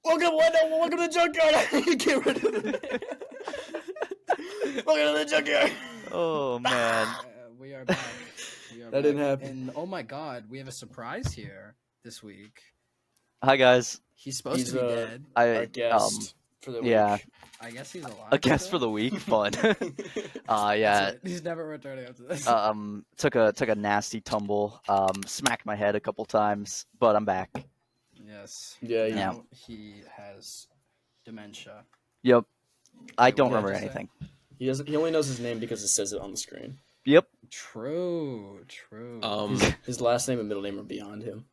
Welcome to the junkyard. Get rid of it. Welcome to the junkyard. Oh man. We are back. That didn't happen. And oh my god, we have a surprise here this week. Hi guys. He's supposed to be dead. Our guest for the week. Yeah, I guess he's alive. a guest for the week. Fun. Yeah. He's never returning after this. Took a nasty tumble. Smacked my head a couple times, but I'm back. Yes. Yeah. Now he has dementia. Yep. I don't what did remember I say? anything. He only knows his name because it says it on the screen. Yep. True. His last name and middle name are beyond him.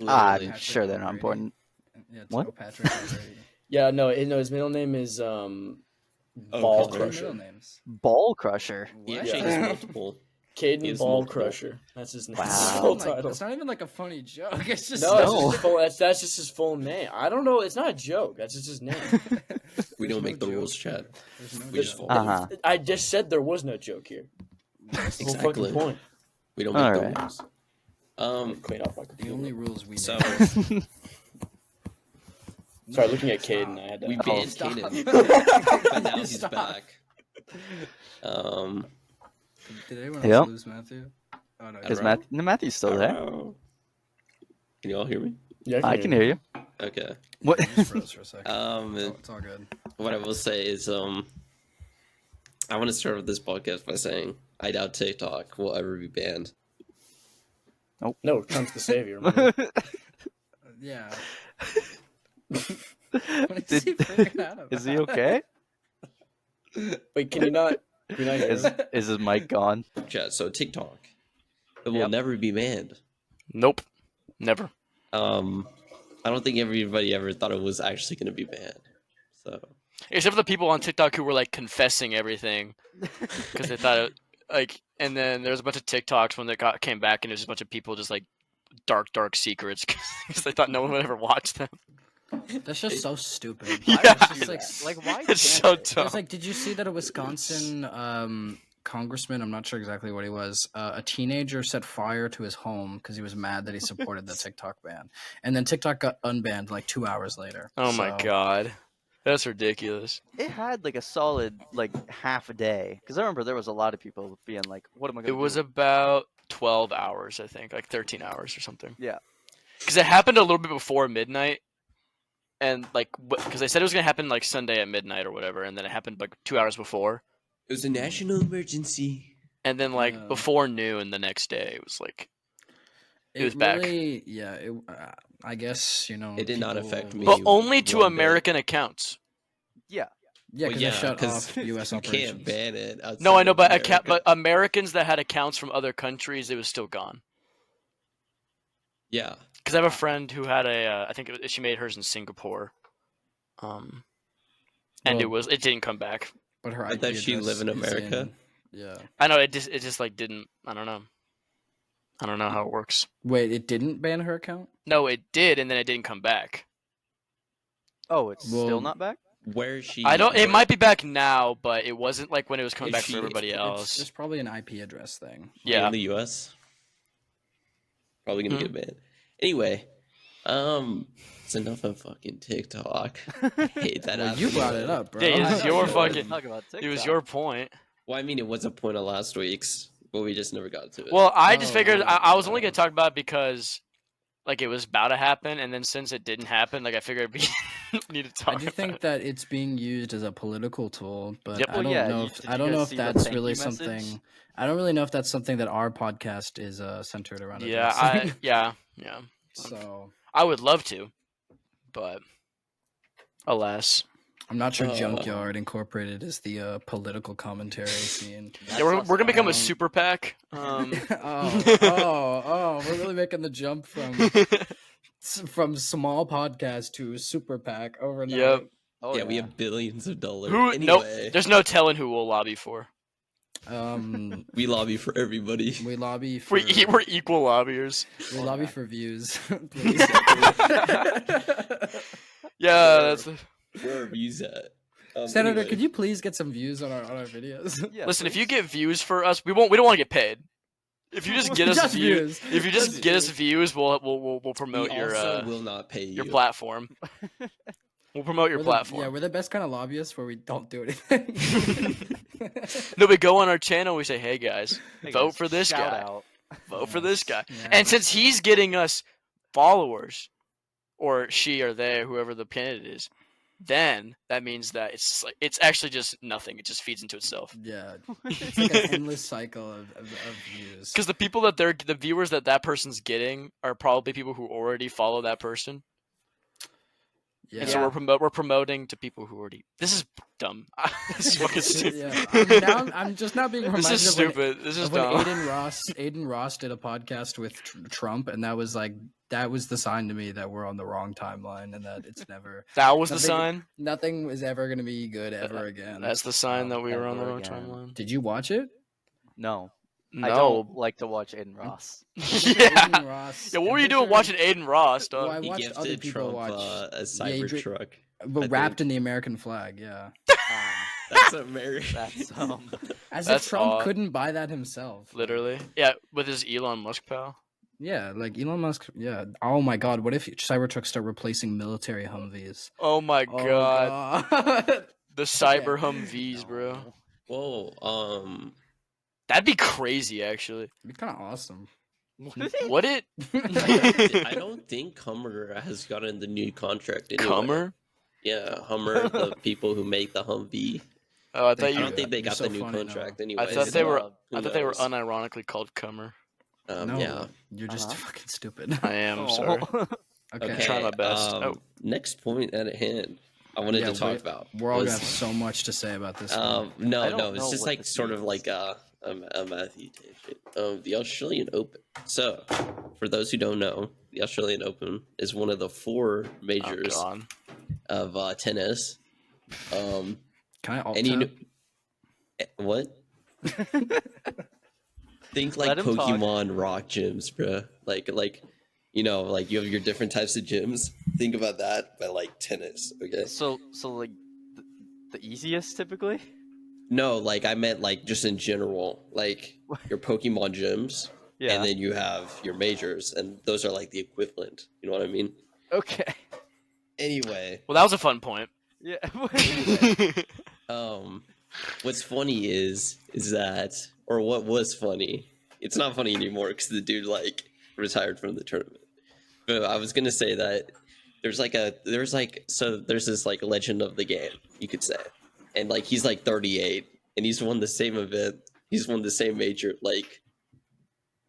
Literally. I'm sure they're not Patrick important. Yeah, What? Patrick O'Grady. Yeah, no, his middle name is Ball What's their Crusher. middle names? Ball Crusher. He What? actually Yeah. has multiple. Caden He is Ball multiple. Crusher. That's his name. Wow. His Oh full my- title. It's not even like a funny joke. It's just No, it's No. just his full, that's just his full name. I don't know. It's not a joke. That's just his name. We There's don't make no the joke rules, here. chat. There's no We just joke. follow. Uh-huh. I just said there was no joke here. That's the whole fucking Exactly. point. We don't make the Alright. rules. Clean off my The computer. only rules we So make. Sorry, looking at Caden, I had to. we Oh, banned stop. Kaden, but now he's Stop. back. Did anyone Yep. else lose Matthew? Oh no. Is Hello? Matthew's still there? Hello. Can you all hear me? yeah, I can hear you. Okay. What? You just froze for a second. It's all good. What I will say is, I want to start with this podcast by saying I doubt TikTok will ever be banned. No, Trump's the savior. Man. Yeah. What is he freaking out about? Is he okay? Wait, can you not hear Is him? is his mic gone? Chat. So TikTok, it will Yep. never be banned. Nope. Never. I don't think everybody ever thought it was actually going to be banned. So Except for the people on TikTok who were like confessing everything because they thought it, like, and then there was a bunch of TikToks when they came back and there's a bunch of people just like dark secrets because they thought no one would ever watch them. That's just so stupid. Yeah. It's just like why? It's so dumb. it's like, did you see that a Wisconsin congressman, I'm not sure exactly what he was, a teenager set fire to his home because he was mad that he supported the TikTok ban. And then TikTok got unbanned like 2 hours later. Oh my So, god, that's ridiculous. It had like a solid like half a day because I remember there was a lot of people being like, "What am I It gonna?" was do? about 12 hours, I think, like 13 hours or something. Yeah. Because it happened a little bit before midnight, and like because they said it was gonna happen like Sunday at midnight or whatever, and then it happened like 2 hours before, it was a national emergency. and then like Yeah. before noon the next day it was like It was back. Yeah, I guess, It did not affect me. but only to one bit. American accounts. Yeah. Yeah, Well, because they shut 'cause off U.S. you operations. can't ban it. No, I know, but America. but Americans that had accounts from other countries, it was still gone. Yeah. Because I have a friend who had I think she made hers in Singapore, and Well- it didn't come back. But her But does IP she live in address is America? Yeah. I know it just like didn't. I don't know how it works. Wait, it didn't ban her account? No, it did, and then it didn't come back. Oh, it's Well, still not back. Where is she? I don't. It might be back now, but it wasn't like when it was coming If back she- for everybody It's else. just probably an IP address thing. Yeah. in the U.S. Probably gonna Mhm. get banned. Anyway, it's enough of fucking TikTok. I hate that. Well, app you anyway. brought it up, bro. Yeah, it's I know, your you wanted to fucking- talk about It was TikTok. your point. Well, I mean, it was a point of last week's, but we just never got to it. Well, I just Oh, figured yeah. I was only gonna talk about it because, like, it was about to happen, and then since it didn't happen, like, I figured we need to I talk. do think that it's being used as a political tool, but Yep. I Well, don't yeah, know you- if did I you don't guys know if see the that's thank really you message? something. I don't really know if that's something that our podcast is centered around. Yeah, addressing. yeah. So I would love to, but alas, I'm not sure Junkyard Incorporated is the political commentary scene. yeah, we're gonna become a Um, super PAC. We're really making the jump from small podcast to super PAC overnight. Yep. Oh, yeah, we have billions of dollars. Who? Anyway, Nope. There's no telling who we'll lobby for. we lobby for everybody. We lobby for We're equal lobbyers. we lobby for views. Please. Yeah, that's. Where are views at? Senator, Anyway. could you please get some views on our videos? Yeah, Listen, if please. you get views for us, we don't want to get paid. If you just get us Just views, views. if you just get us views, we'll We promote also will not pay you. your platform. We'll promote your platform. We're the best kind of lobbyists where we don't do anything. No, we go on our channel. We say, "Hey guys, Hey, vote guys, for this shout guy. out. Vote for this guy." Yes. And since he's getting us followers, or she or they, whoever the candidate is, then that means that it's actually just nothing. It just feeds into itself. Yeah, it's like an endless cycle of views. Because the people that the viewers that person's getting are probably people who already follow that person. Yeah. And so we're promoting to people who already. This is dumb. This is fucking stupid. Yeah, I'm just now being reminded This is of when, stupid. This is of when dumb. Aiden Ross did a podcast with Trump, and that was the sign to me that we're on the wrong timeline and that it's never That was the nothing- sign. nothing is ever going to be good ever again. That's the sign that we were on the Ever wrong again. timeline. Did you watch it? No, No. I don't like to watch Aiden Ross. Yeah. Aiden Ross. Yeah. What were I'm you doing pretty watching Aiden Ross, Well, dog? I He watched other gifted people Trump watch, a he Cybertruck. but I wrapped think. in the American flag. Yeah, That's American. That's as That's if Trump odd. couldn't buy that himself. Literally. Yeah, with his Elon Musk pal. Yeah, like Elon Musk. Yeah. Oh my God, what if Cybertrucks start replacing military Humvees? Oh my Oh god. God. The Cyber Humvees, bro. Whoa. That'd be crazy, actually. It'd be kind of awesome. Would it? I don't think Hummer has gotten the new contract. Anyway. Hummer? Yeah, Hummer, the people who make the Humvee. Oh, I I thought you. don't think they You're got so the new funny now. contract anyway. I thought they were. Who I thought they were knows? unironically called Cummer. No, Yeah. you're just Uh-huh. fucking stupid. I am sorry. Okay. Okay. Trying my best. Oh. Next point at hand, I wanted Yeah, to talk about. We're all gonna was- have so much to say about this. I No, don't it's know just what like this sort of means. like a Matthew tangent. The Australian Open. So, for those who don't know, the Australian Open is one of the 4 Oh majors god. of tennis. Can I alt And you know, tab? what? Think like Let him talk. Pokemon rock gyms, bro. Like like you have your different types of gyms. Think about that, but like tennis. Okay. So like the easiest typically. No, like I meant like just in general, like your Pokemon gyms, Yeah. and then you have your majors, and those are like the equivalent. You know what I mean? Okay. Anyway, Well, that was a fun point. Yeah. what's funny is that, or what was funny? It's not funny anymore because the dude like retired from the tournament. But I was gonna say that there's this like legend of the game, you could say, and like he's like 38 and he's won the same event, he's won the same major like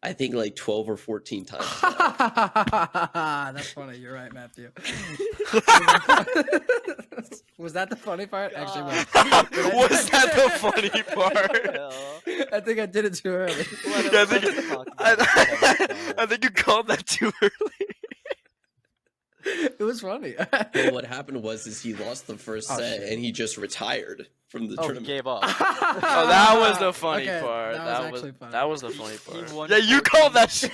I think like 12 or 14 times now. That's funny. You're right, Matthew. Was that the funny part? Actually, God. Was that the funny part? I think I did it too early. Yeah, I think you called that too early. It was funny. But what happened was he lost the first Oh, set shit. and he just retired from the Oh, he tournament. gave up. Oh, that was the funny Okay, part. that was actually funny. That was the funny part. won Yeah, you called that shit.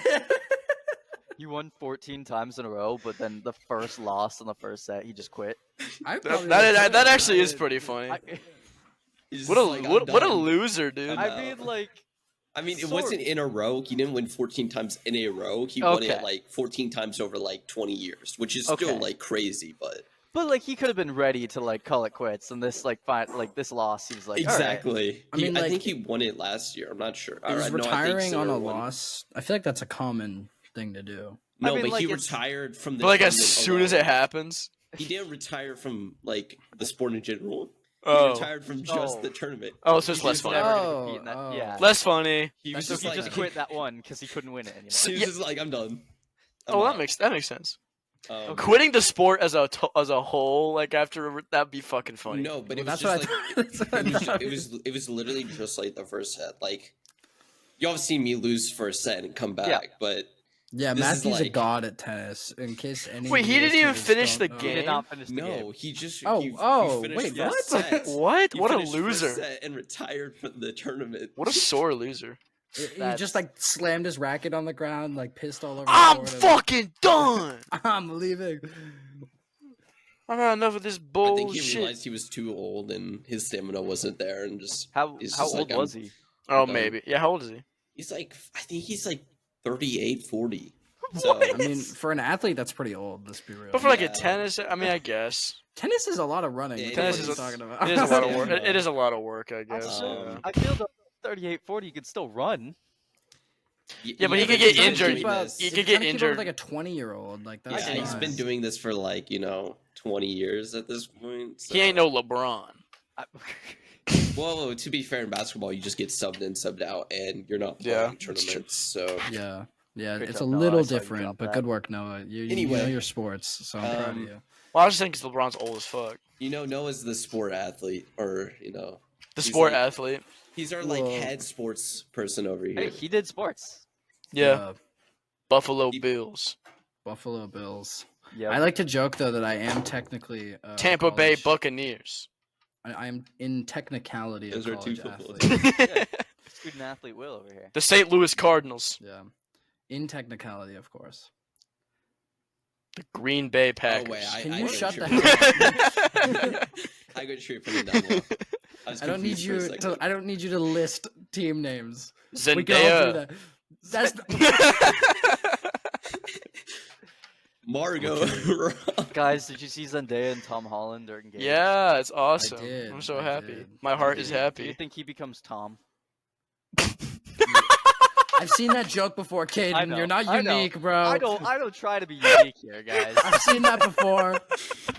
He won 14 times in a row, but then the first loss in the first set, he just quit. That actually is pretty funny. He's What a just like, I'm what a done. loser, dude. I'm I mean, like, I mean, it Sort- wasn't in a row. He didn't win 14 times in a row. He won it Okay. like 14 times over like 20 years, which is Okay. still like crazy, but but he could have been ready to like call it quits, and this this loss, he was like, all right. exactly. I mean, I like, think he won it last year. I'm not sure. Is No, I think retiring on a Sinner won. loss? I feel like that's a common thing to do. No, I mean, but like, he it's- retired from the. But like as tournament soon as it alone. happens. he didn't retire from like the sport in general. He Oh. retired from just Oh. the tournament. Oh, so it's He less was funny. never gonna Oh, compete in that- oh. Yeah. Less funny. He was So just he like, just quit that one because he couldn't win it anymore. He was Yeah. just like, I'm done. I'm Oh, out. that makes sense. Um, Quitting the sport as a whole, like after that'd be fucking funny. No, but it Well, was that's just what like I that's what I thought. it was literally just like the first set. Like y'all have seen me lose first set and come back, Yeah. but Yeah, This is Matthew's a like- god at tennis. In case any. Wait, he didn't even finish the He game? did not finish the no, game. he just Oh, he finished wait, first what? set. What? He What a finished first loser! set and retired from the tournament. What a sore loser! He That's- just like slammed his racket on the ground, like pissed all over. the I'm court and- fucking done. I'm leaving. I got enough of this I bullshit. think he realized he was too old and his stamina wasn't there, and just How he's how just old like, was he? Oh, done. maybe. Yeah, how old is he? I think he's like 38, 40. So I mean, for an athlete, that's pretty old. Let's be real. But for like a Yeah. tennis, I mean, I guess Tennis is a lot of running. It What the tennis fuck is are a- you talking about? it is a lot of Yeah. work. It is a lot of work, I I guess. still, yeah. I feel the 38, 40, you could still run. Yeah, but he could get he's been injured. doing this- You If could you're get trying to keep up with, injured. like a 20-year-old. Like that's Yeah, he's not- been doing this for like 20 years at this point. So. He ain't no LeBron. I- Well, to be fair, in basketball, you just get subbed in, subbed out, and you're not Yeah, playing that's true. tournaments. So Yeah, Good it's a job, Noah. little I saw you different, got but that. good work, Noah. You know Anyway, your sports, so I'm proud of you. Well, I was just thinking 'cause LeBron's old as fuck. Noah's the sport athlete, or The He's sport like- athlete. he's our like Whoa. head sports person over here. Hey, he did sports. Yeah, Buffalo He- Bills. Buffalo Bills. Yeah. I like to joke though that I am technically a Tampa Bay college- Buccaneers. I am in technicality Those a are two college football athlete. Yeah. Student athlete Will over here. The St. Louis Cardinals. Yeah, in technicality, of course. The Green Bay Packers. Oh wait, Can I you go shut straight the from- I go straight from the down low. was I don't need confused for a you. second. I don't need you to list team names. We can all do Zendaya. that. That's Margot. Guys, did you see Zendaya and Tom Holland are engaged? Yeah, it's awesome. did, I'm so I happy. did. My heart is Do you happy. think he becomes Tom? I've seen that joke before, Kaden. know, You're not I know. unique, bro. I don't try to be unique here, guys. I've seen that before.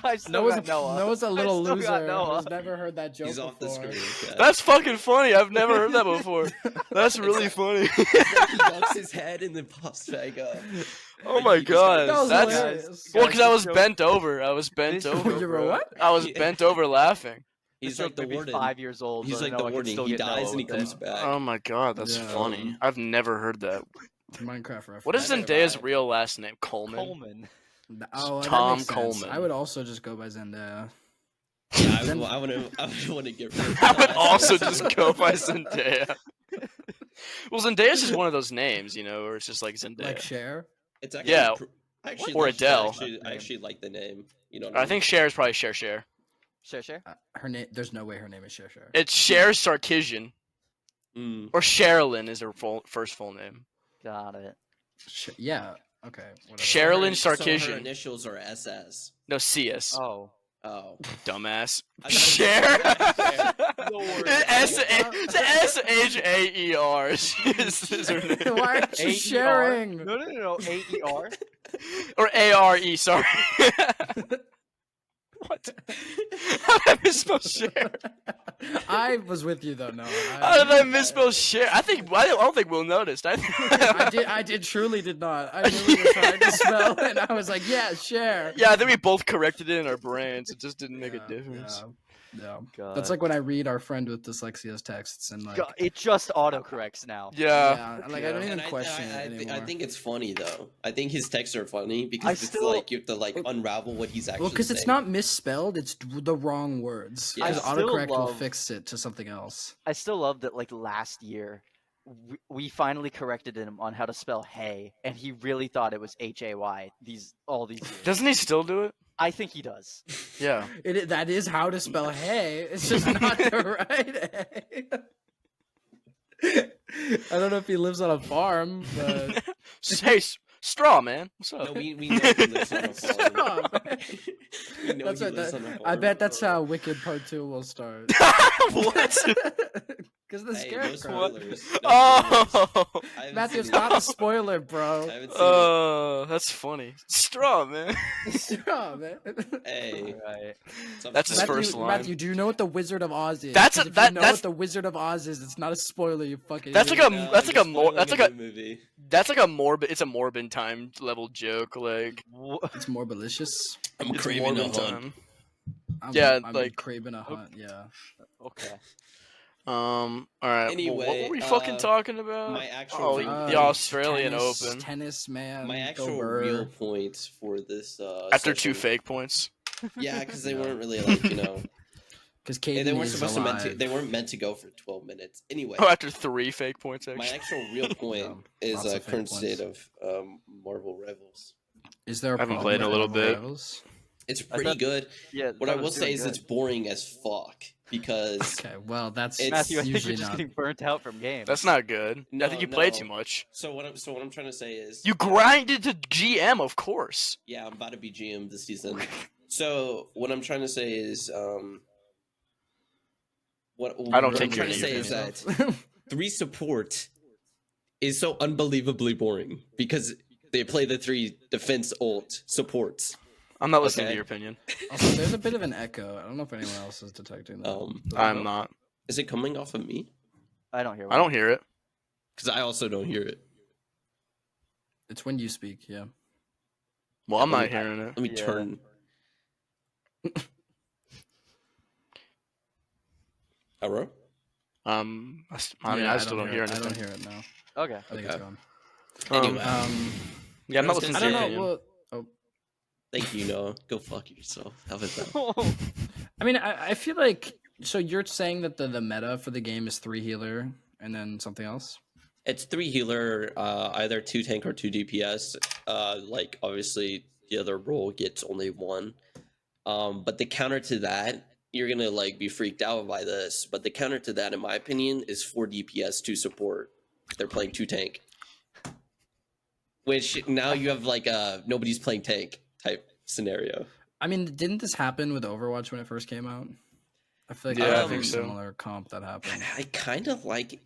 I still Noah's got Noah. Noah's a little still got loser Noah. who's never heard that joke He's off the before. screen. Yeah. That's fucking funny. I've never heard that before. That's really funny. It's like he ducks his head and then pops back up. Oh my god. That was That's hilarious. well, because I was joke- bent over. I was bent This over. joke, You were bro. what? I was bent over laughing. He's This like joke the may be warden. 5 years old. He's but like Noah the can warden. still He get dies Noah and he with comes it. back. Oh my god, that's Yeah. funny. I've never heard that. Minecraft reference. What is Neither Zendaya's have I. real last name? Coleman. Coleman. Oh, that Tom makes sense. Coleman. I would also just go by Zendaya. Yeah, Then- I want to get rid of I would that. also just go by Zendaya. Well, Zendaya's just one of those names, where it's just like Zendaya. Like Cher. It's actually Yeah. I actually Or like- Adele. I actually like the name. You know. What I think Cher is probably Cher. Share. Her name. There's no way her name is Cher. It's Cher Sarkisian, Mm. or Sherilyn is her first full name. Got it. Yeah. Okay. Whatever. Sherilyn So her Sarkisian. initials are SS. No, CS. Oh. Oh. Dumbass. I thought- Cher. No worries. S-H-A-E-R is her name. Why aren't you AER? sharing? No. AER. Or A-R-E, sorry. What? How did I misspell Cher? I was with you though. No. How did I misspell Cher? I don't think Will noticed. I truly did not. I really was trying to spell, and I was like, yeah, Cher. Yeah, I think we both corrected it in our brains. It just didn't make a Yeah, difference. Yeah. God. That's like when I read our friend with dyslexia's texts and like. God, it just autocorrects now. Yeah. Like I don't even And question it I anymore. think it's funny though. I think his texts are funny because I it's still- like you have to like unravel what he's actually. Well, because it's saying. not misspelled; it's the wrong words. Yeah. Because I still autocorrect will love- fix it to something else. I still love that, like, last year, we finally corrected him on how to spell hay, and he really thought it was Hay all these years. Doesn't he still do it? I think he does. Yeah. That is how to spell hay. It's just not the right hay. I don't know if he lives on a farm, but Hey, Straw, man. What's up? No, we know he lives on a farm. Stop. We know That's he what lives on a I farm. bet that's how Wicked Part 2 will start. What? Because the Hey, no scarecrow. spoilers. No spoilers. Oh. I haven't Matthew, it's seen it. not a spoiler, bro. I haven't seen Oh, that's funny. Straw, man. Stop, man. it. Hey, Right. something- That's his first line. Matthew, do you know what the Wizard of Oz is? That's 'Cause a- if that- you know that's- what the Wizard of Oz is, it's not a spoiler, you fucking That's idiot. like a No, that's like you're a more spoiling that's a like a good movie. that's like a morbid it's a morbid time level joke like It's more malicious. I'm it's craving a morbid hunt. time. I'm, Yeah, I'm like- craving a hunt. Yeah. Okay. All right. What Anyway, were we fucking talking about? my actual Oh, real- the Australian tennis, Open. Tennis, man. My go actual Bird. real point for this. After two session- fake points. Yeah, because they Yeah. weren't really like Because they Kaden weren't is supposed alive. to meant to. They weren't meant to go for 12 minutes. Anyway, Oh, after three fake points my actually. actual real point is Lots of fake current points. state of Marvel Rivals. Is there a I haven't problem played in a with little Marvel bit. Rivals? It's I pretty thought- good. Yeah. What I thought it will was say doing is good. it's boring as fuck. because Okay, well that's It's Matthew, I think you're usually just not. getting burnt out from games. That's not good. No, I think you play no. too much. so what I'm trying to say is You grinded to GM, of course. yeah, I'm about to be GM this season. So what I'm trying to say is what I don't what I'm take trying your to say is opinion. that 3 support is so unbelievably boring because they play the 3 defense ult supports. I'm not listening to Okay. your opinion. Also, there's a bit of an echo. I don't know if anyone else is detecting that. I'm not. Is it coming off of me? I don't hear. I don't hear it. Because I also don't hear it. It's when you speak. Yeah. Well, Yeah, I'm let not me- hearing it. Let me Yeah. turn. Hello? I mean, Yeah, I still don't hear it. I anything. don't hear it now. Okay. I think it's Okay. gone. Anyway. Yeah, I'm I not was listening I to don't your know. opinion. Well, Thank you, Noah. Go fuck yourself. How about that? I mean, I feel like so you're saying that the meta for the game is 3 healer and then something else. It's 3 healer, either 2 tank or 2 DPS. Like obviously the other role gets only 1. But the counter to that, you're gonna like be freaked out by this. But the counter to that, in my opinion, is 4 DPS, 2 support. They're playing 2 tank. Which now you have like a nobody's playing tank type scenario. I mean, didn't this happen with Overwatch when it first came out? I feel like Yeah, that I was a think so. similar comp that happened. I kind of like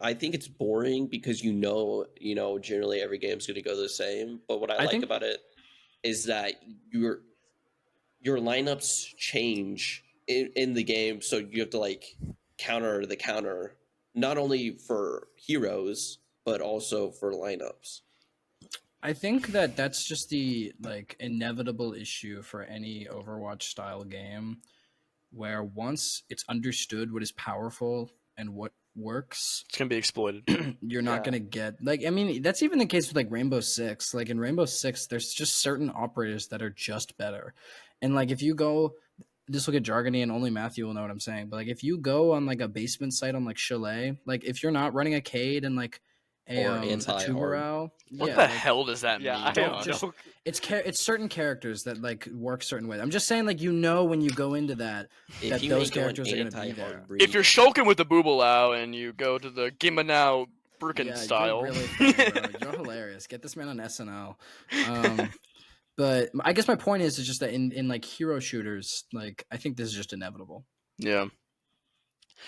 I think it's boring because generally every game's going to go the same, but what I like think- about it is that your lineups change in the game, so you have to like counter the counter not only for heroes but also for lineups. I think that that's just the like inevitable issue for any Overwatch style game, where once it's understood what is powerful and what works, It's gonna be exploited. you're not Yeah. gonna get like I mean that's even the case with like Rainbow Six. Like in Rainbow Six, there's just certain operators that are just better, and like if you go. This will get jargony and only Matthew will know what I'm saying. But like if you go on like a basement site on like Chalet, like if you're not running a Cade and like a Or a anti-arm. two morale, What yeah, the like, hell does that Yeah, mean? I Don't don't just- know. it's certain characters that like work certain ways. I'm just saying like when you go into that If you those make an characters are gonna be anti-hard there. breed, If you're shulking with the boobalao and you go to the Gimmanau Birken yeah, style, You're really funny, bro. You're hilarious. Get this man on SNL. But I guess my point is just that in like hero shooters, like I think this is just inevitable. yeah,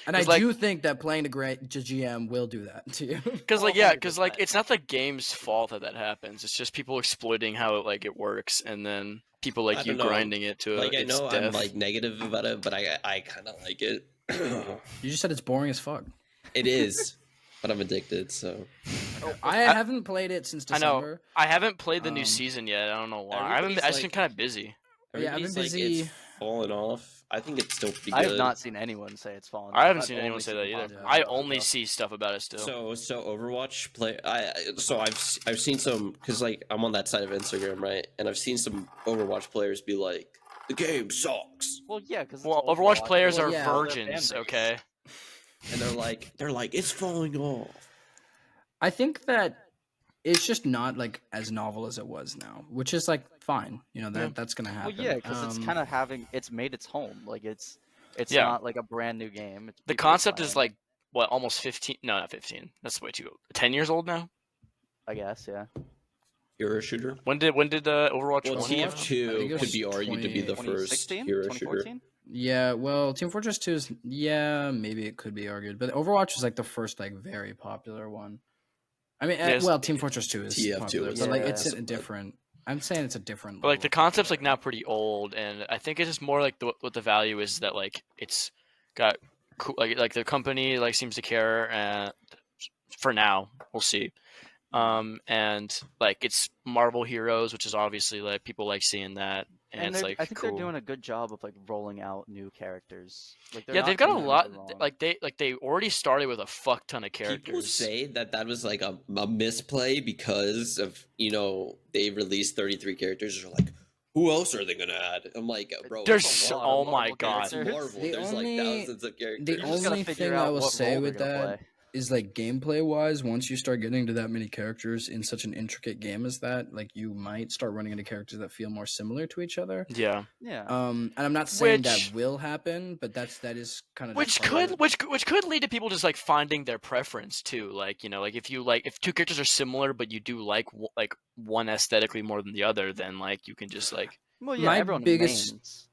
And I 'Cause, like- do think that playing the great GM will do that to you. because like Oh, yeah, because like 100%. it's not the game's fault that happens. It's just people exploiting how it works, and then people I like you don't know. grinding it to like I its know death. I'm like negative about it, but I kind of like it. You just said it's boring as fuck. It is, but I'm addicted. So I haven't played it since I know. December. I haven't played the new Um, season yet. I don't know why. everybody's I just been like- kind of busy. Yeah, I've been everybody's like, busy. it's fallen off. I think it's still pretty I good. have not seen anyone say it's fallen. I off. haven't I've seen anyone only say seen that either. positive I about it, only though. see stuff about it still. So Overwatch play. I've seen some because like I'm on that side of Instagram, right? And I've seen some Overwatch players be like, the game sucks, Well, yeah, because Well, Overwatch players Well, are yeah. virgins, okay? and they're like it's falling off. I think that it's just not like as novel as it was now, which is like fine. You know that's gonna Well, happen. yeah, because it's kind of it's made its home. Like it's not like a brand new game. It's The people are concept is playing it, like what, almost 15? No, not 15. That's way too old. 10 years old now. I guess, yeah. Hero shooter. When did Overwatch Well, 1 come out? I think TF2 it could be was argued to be the first 2016, hero shooter. 2014. Yeah, well, Team Fortress 2 is maybe it could be argued, but Overwatch was like the first like very popular one. I mean, Yes. well, Team Fortress 2 is TF2 popular, is but like Yeah. it's a different. I'm saying it's a different. But like the level. concept's like now pretty old, and I think it's just more like what the value is that like it's got cool, like the company like seems to care, and for now we'll see. And like it's Marvel Heroes, which is obviously like people like seeing that, and it's like I think cool. they're doing a good job of like rolling out new characters. Like Yeah, they've got a lot. Like they already started with a fuck ton of characters. People say that was like a misplay because of they released 33 characters. They're like, who else are they gonna add? I'm like, bro, There's it's a so- lot. oh of my Marvel God. It's characters. Marvel. The There's only- like thousands of characters. the You just gotta only figure thing I out will what say role with they're gonna that- play. is like gameplay wise, once you start getting to that many characters in such an intricate game as that, like you might start running into characters that feel more similar to each other. Yeah. Yeah. And I'm not saying that Which will happen, but that is kind of which could which could lead to people just like finding their preference too. Like, you know, like if two characters are similar but you do like like one aesthetically more than the other, then like you can just like Well, yeah, my everyone biggest mains.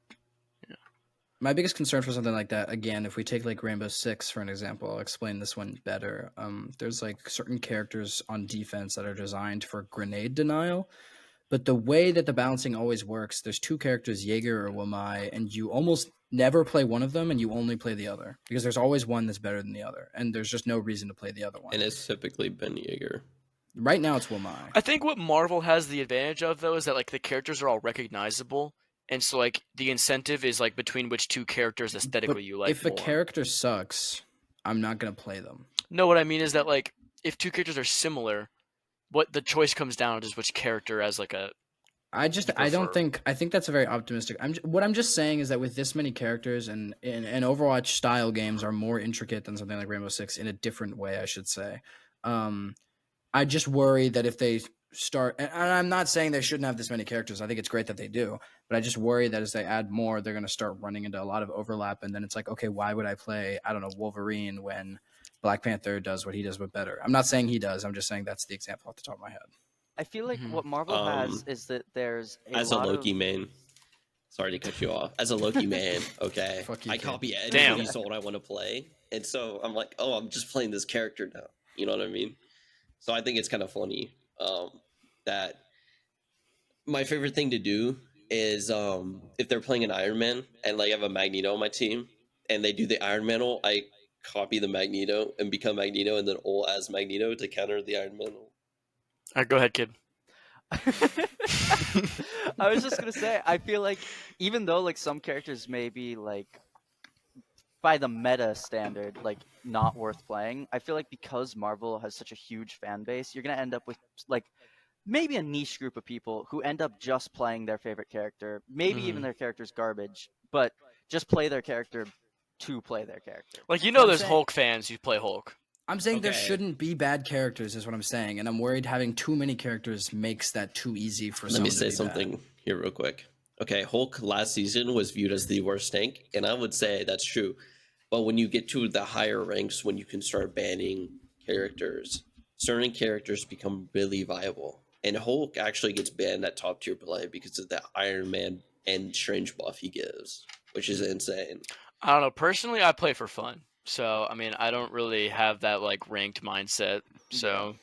my biggest concern for something like that, again, if we take like Rainbow Six for an example, I'll explain this one better. There's like certain characters on defense that are designed for grenade denial, but the way that the balancing always works, there's two characters, Jaeger or Wamai, and you almost never play one of them and you only play the other because there's always one that's better than the other, and there's just no reason to play the other one. And it's typically Ben Yeager. Right now, it's Wamai. I think what Marvel has the advantage of though is that like the characters are all recognizable, and so like the incentive is like between which two characters aesthetically But you like if a more. character sucks, I'm not gonna play them. No, what I mean is that like if two characters are similar, what the choice comes down to is which character as like a I don't prefer. think I think that's a very optimistic. What I'm just saying is that with this many characters and Overwatch style games are more intricate than something like Rainbow Six in a different way, I should say. I just worry that if they start, and I'm not saying they shouldn't have this many characters. I think it's great that they do, but I just worry that as they add more, they're going to start running into a lot of overlap, and then it's like, okay, why would I play, I don't know, Wolverine when Black Panther does what he does but better? I'm not saying he does. I'm just saying that's the example off the top of my head. I feel like Mhm. what Marvel has is that there's As a lot Loki of... main. Sorry to cut you off. As a Loki man, okay. Fuck you, I kid. copy Damn. any sold I want to play. And so I'm like, oh, I'm just playing this character now. You know what I mean? So I think it's kind of funny that my favorite thing to do is if they're playing an Iron Man and like I have a Magneto on my team and they do the Iron Mantle, I copy the Magneto and become Magneto and then ult as Magneto to counter the Iron Mantle. All right, go ahead, kid. I was just gonna say, I feel like even though like some characters may be like by the meta standard like not worth playing, I feel like because Marvel has such a huge fan base, you're gonna end up with like maybe a niche group of people who end up just playing their favorite character, maybe even Mhm. their character's garbage, but just play their character to play their character. Like, you know, I'm there's saying- Hulk fans who play Hulk. I'm saying there Okay. shouldn't be bad characters, is what I'm saying, and I'm worried having too many characters makes that too easy for. Let me some to say be bad. something here real quick. Okay, Hulk last season was viewed as the worst tank, and I would say that's true. But when you get to the higher ranks, when you can start banning characters, certain characters become really viable. And Hulk actually gets banned at top tier play because of the Iron Man and Strange buff he gives, which is insane. I don't know. Personally, I play for fun. So, I mean, I don't really have that like ranked mindset. So,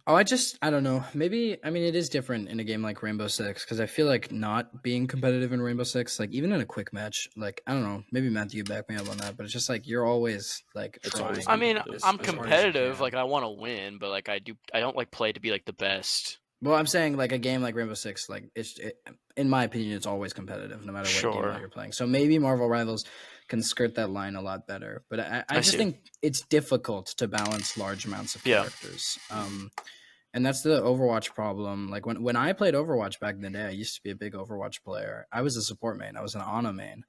Oh, I don't know. Maybe, I mean, it is different in a game like Rainbow Six because I feel like not being competitive in Rainbow Six, like even in a quick match, like I don't know, maybe Matthew, you back me up on that, but it's just like you're always like It's trying. always I mean, competitive. I'm as hard as you competitive. can. Like, I want to win, but like, I don't like play to be like the best. Well, I'm saying like a game like Rainbow Six, like in my opinion, it's always competitive no matter what game Sure. that you're playing. So maybe Marvel Rivals can skirt that line a lot better, but I I just see. think it's difficult to balance large amounts of Yeah. characters. And that's the Overwatch problem. Like when I played Overwatch back in the day, I used to be a big Overwatch player. I was a support main. I was an Ana main.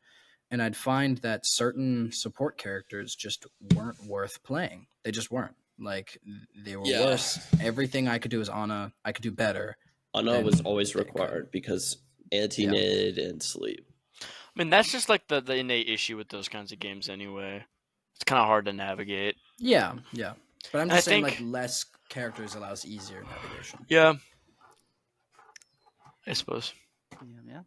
And I'd find that certain support characters just weren't worth playing. They just weren't. Like they were Yeah. worse. Everything I could do as Ana, I could do better. Ana Then was always they could. required because anti-nid and sleep. I mean, that's just like the innate issue with those kinds of games anyway. It's kind of hard to navigate. Yeah. But I'm And just I saying think- like less characters allows easier navigation. Yeah. I suppose. Yeah.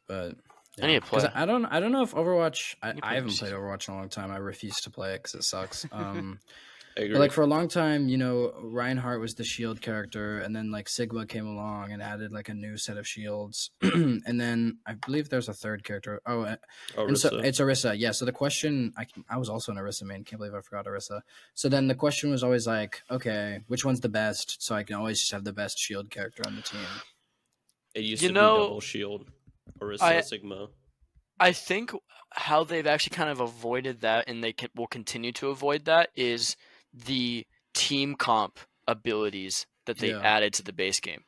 But I need to 'Cause play. I don't know if Overwatch. You play I haven't this played season. Overwatch in a long time. I refuse to play it because it sucks. I agree. But like for a long time, you know, Reinhardt was the shield character, and then like Sigma came along and added like a new set of shields, and then I believe there's a third character. Oh, and so Orisa. it's Orisa. Yeah. So the question, I was also an Orisa main. Can't believe I forgot Orisa. So then the question was always like, okay, which one's the best? So I can always just have the best shield character on the team. It used You to know, be double shield. Orisa, I- Sigma. I think how they've actually kind of avoided that, and they will continue to avoid that, is the team comp abilities that they Yeah. added to the base game.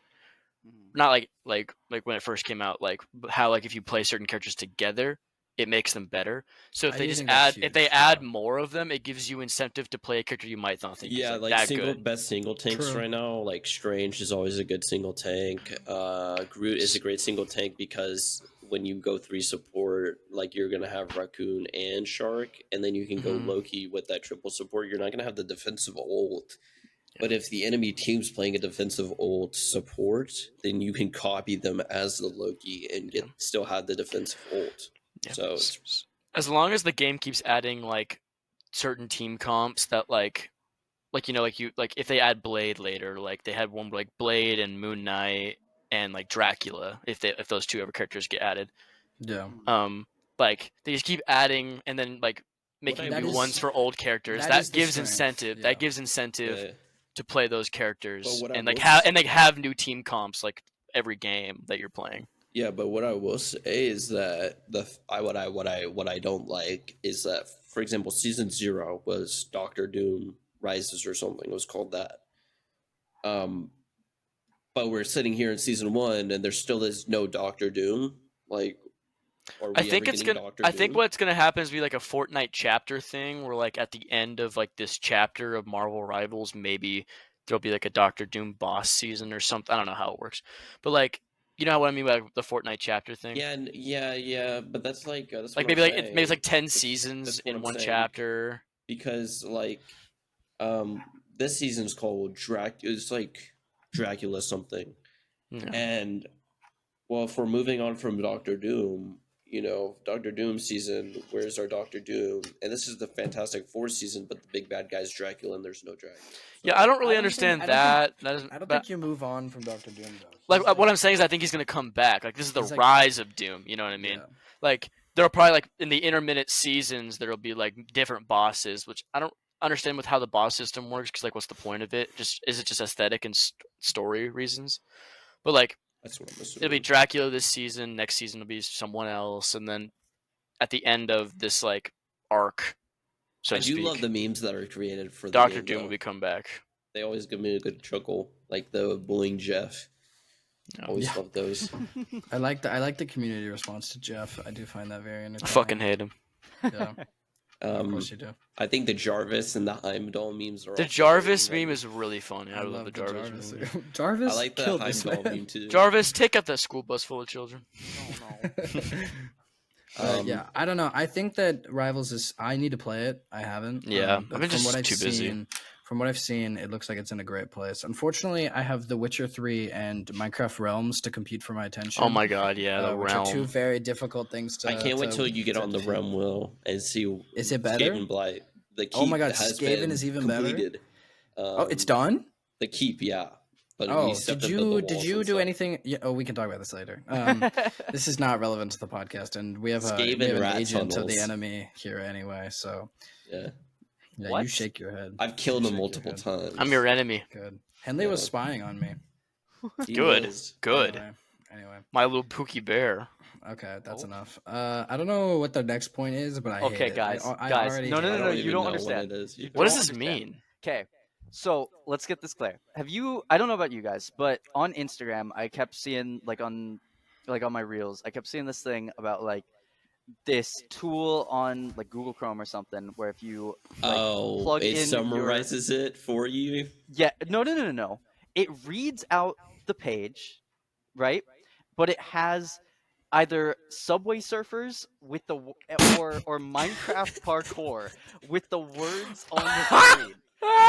Mhm. Not like when it first came out, like how like if you play certain characters together, it makes them better. So if I they do just think that's if they huge, add yeah. more of them, it gives you incentive to play a character you might not think is Yeah, like, like that single good. best single tanks True. right now. Like Strange is always a good single tank. Groot is a great single tank because when you go 3 support, like you're gonna have Raccoon and Shark, and then you can go Mhm. Loki with that triple support. You're not gonna have the defensive ult. But if the enemy team's playing a defensive ult support, then you can copy them as the Loki and Yeah. still have the defensive ult. Yeah. So it's As long as the game keeps adding like certain team comps that like if they add Blade later, like they had one like Blade and Moon Knight and like Dracula, if those 2 ever characters get added, Yeah. like they just keep adding and then like making That new is- ones for old characters. that That is the gives strength, incentive. yeah. That gives incentive yeah. to play those characters But what I and like will have new team comps like every game that you're playing. Yeah, but what I will say is that what I don't like is that, for example, season 0 was Doctor Doom Rises or something. It was called that. But we're sitting here in season 1, and there still is no Doctor Doom. Like, are we I think ever it's getting gonna. Doctor I Doom? think what's gonna happen is be like a Fortnite chapter thing, where like at the end of like this chapter of Marvel Rivals, maybe there'll be like a Doctor Doom boss season or something. I don't know how it works, but like you know what I mean by the Fortnite chapter thing. Yeah, yeah. But that's that's Like what maybe I'm like maybe it's saying. like 10 That's seasons what in I'm one saying, chapter. because like this season's called It's like Dracula something. Yeah. And well, if we're moving on from Doctor Doom, Doctor Doom season, where's our Doctor Doom? And this is the Fantastic Four season, but the big bad guy's Dracula, and there's no Dracula. Yeah, I don't really I don't think- understand I don't that. That doesn't. I don't but- think you move on from Doctor Doom though. like He's what I'm saying is I think he's gonna come back. Like this is the he's like- rise of Doom. You know what I mean? Yeah. Like there'll probably like in the intermittent seasons there'll be like different bosses, which I don't understand with how the boss system works. Because like, what's the point of it? Is it just aesthetic and story reasons? But like, That's what I'm it'll assuming. be Dracula this season. Next season will be someone else, and then at the end of this like arc, so I to do speak, love the memes that are created for the Doctor game, Doom though. will be come back. They always give me a good chuckle, like the bullying Jeff. Yeah. Always Yeah. love those. I like the community response to Jeff. I do find that very I entertaining. fucking hate him. Yeah, of course you do. I think the Jarvis and the Heimdall memes are The also Jarvis very meme funny. is really funny. I love the Jarvis meme. Jarvis I like the killed this Heimdall man. meme too. Jarvis, take up that school bus full of children. Yeah, I don't know. I think that Rivals is. I need to play it. I haven't. Yeah, but I've been from just what I've too busy. seen, from what I've seen, it looks like it's in a great place. Unfortunately, I have The Witcher 3 and Minecraft Realms to compete for my attention. Oh my god, yeah, the which are two realm. very difficult things to. I can't wait to- till you get to on the take. Realm Will and see. Is it better? Skaven Blight. The keep Oh my God, has Skaven been is even better? completed. Oh, it's done. The keep, yeah. But Oh, we stepped did into the you walls do and stuff. anything? Yeah, oh, we can talk about this later. This is not relevant to the podcast, and we have Skaven an rat agent of the tunnels. enemy here anyway. So Yeah, yeah, What? you shake your head. I've killed You him shake your multiple head. times. I'm your enemy. Good. Henley was Yeah. spying on me. He Good. was. Good. Anyway, My little Pookie Bear. okay, that's Oh. enough. I don't know what the next point is, but I hate Okay, it. guys, I guys, already no, hate no, I no, it. no, even you don't know understand. What it is. You What does don't this understand. mean? Okay, so let's get this clear. Have you? I don't know about you guys, but on Instagram, I kept seeing on my reels, I kept seeing this thing about like this tool on like Google Chrome or something, where if you plug it in summarizes it for you. no. It reads out the page, right? But it has either Subway Surfers with the or Minecraft parkour with the words on the screen,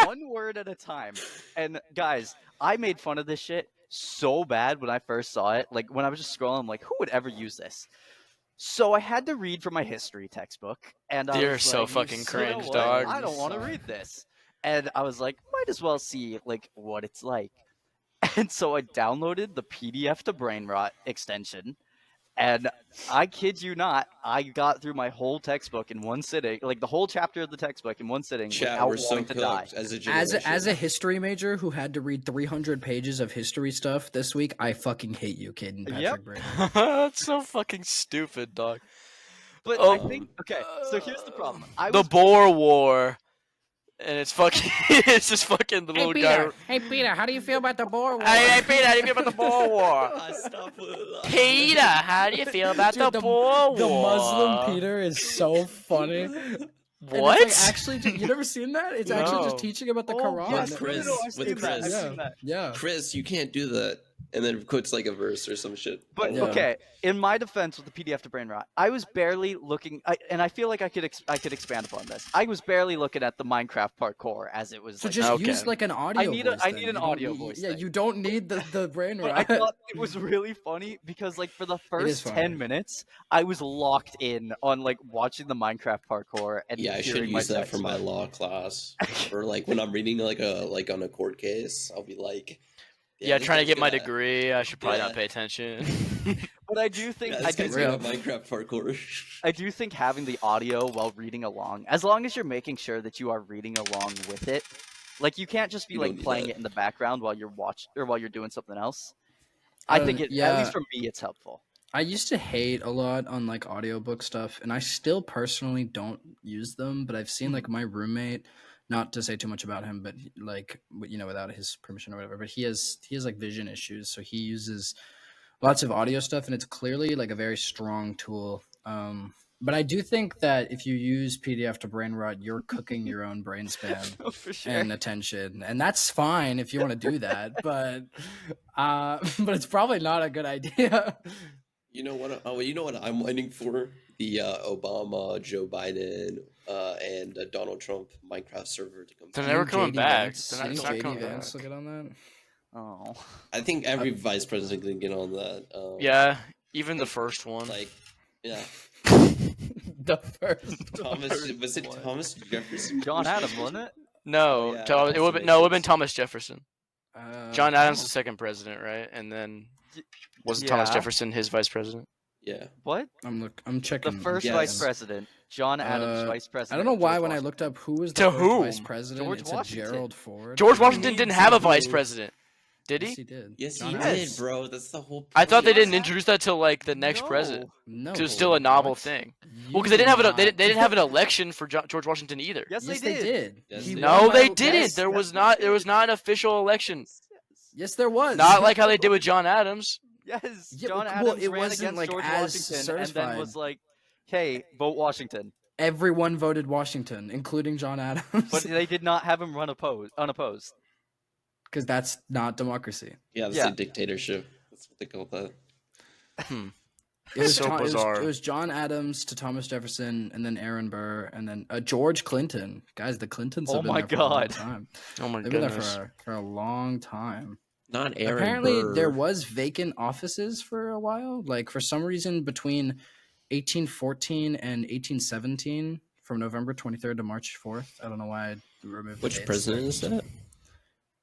one word at a time. And guys, I made fun of this shit so bad when I first saw it. Like when I was just scrolling, I'm like, who would ever use this? So I had to read from my history textbook, and I You're was so like, fucking "You know cringe, what? dog." I don't want to read this." And I was like, might as well see like what it's like. And so I downloaded the PDF to Brainrot extension, and I kid you not, I got through my whole textbook in one sitting, like the whole chapter of the textbook in one sitting, Chat, without we're so wanting to die. cooked as a As generation. a history major who had to read 300 pages of history stuff this week, I fucking hate you, Kaden Patrick Yep. Brady. That's so fucking stupid, dog. But Oh, I think okay. So here's the problem. I The was Boer War and it's fucking it's just fucking the little guy. Hey Peter, how do you feel about the Boer War? Hey, Peter, how do you feel about the Boer War? Stop with it. Peter, how do you feel about Dude, the Boer War? The Muslim Peter is so funny. What? And it's like actually, you never seen that? It's actually just No. teaching about the Oh, Quran. yes, With Chris, I've seen with that, I've Chris. seen that. Yeah. Chris, you can't do that. And then quotes like a verse or some shit. But Yeah. okay, in my defense with the PDF to brain rot, I was barely looking, and I feel like I could expand upon this. I was barely looking at the Minecraft parkour as it was. So like, just Okay. use like an audio. need voice I then. need You an don't audio need- voice Yeah, thing. you don't need the brain But I rot. thought it was really funny because, like, for the first funny. 10 minutes, I was locked in on like watching the Minecraft parkour and Yeah, I should hearing use my that for my law class. Or like when I'm reading like on a court case, I'll be like, Yeah, this trying to guy's get my gonna- degree. I should probably Yeah. not pay attention. But I do think Yeah, I this do guy's think good at Minecraft parkour. I do think having the audio while reading along, as long as you're making sure that you are reading along with it, like you can't just be You don't like need playing that. it in the background while you're while you're doing something else. I I think don't- it, at yeah. least for me, it's helpful. I used to hate a lot on like audiobook stuff, and I still personally don't use them. But I've seen like my roommate, not to say too much about him, but like without his permission or whatever. But he has like vision issues, so he uses lots of audio stuff, and it's clearly like a very strong tool. But I do think that if you use PDF to brain rot, you're cooking your own brain span Oh, for sure. and attention, and that's fine if you want to do that. But it's probably not a good idea. You know what? You know what I'm waiting for? The Obama, Joe Biden, and Donald Trump Minecraft server to come. They're back. never Think coming JD back. Vance- They're not, think it's not JD coming Vance back. will get on that. Oh, I think every vice president can get on that. Yeah, even the first one. Like, yeah. The first. Thomas was it Thomas Jefferson? John Adams, wasn't it? No, yeah, Thomas, that it also would makes no, it would have been sense. Thomas Jefferson. John Oh. Adams, the second president, right? And then wasn't Thomas Yeah. Jefferson his vice president? Yeah. What? I'm checking. The first Yes. vice president, John Adams, vice I president. don't know why George when I Washington. looked up who was To the first whom? vice president, George it said Washington. Gerald Ford. George What do you Washington mean? didn't have a to vice who? president, did Yes, he? he did. Yes, John he Adams. did, bro. That's the whole. I thought they point. didn't introduce that till like the next No. president. No, Because it was still a novel thing. Well, because they didn't have they didn't have an election for George Washington either. Yes, Yes, they did. Yes, He they won No, by- they didn't. yes, There was yes, not. they There was did. not an official election. Yes, there was. Not like how they did with John Adams. Yes, Yeah, John well, Adams it ran wasn't, against like, George as Washington and then certified. was like, "Hey, vote Washington." Everyone voted Washington, including John Adams. But they did not have him run unopposed. Because that's not democracy. Yeah, that's Yeah. a dictatorship. That's what they call that. It was, So bizarre. It was John Adams to Thomas Jefferson, and then Aaron Burr, and then George Clinton. Guys, the Clintons have Oh been my there for a long God. time. Oh my They've been there goodness. for a long time. Not Aaron. Apparently, Burr. there was vacant offices for a while. Like for some reason, between 1814 and 1817, from November 23rd to March 4th. I don't know why I removed. the Which dates president is that? there.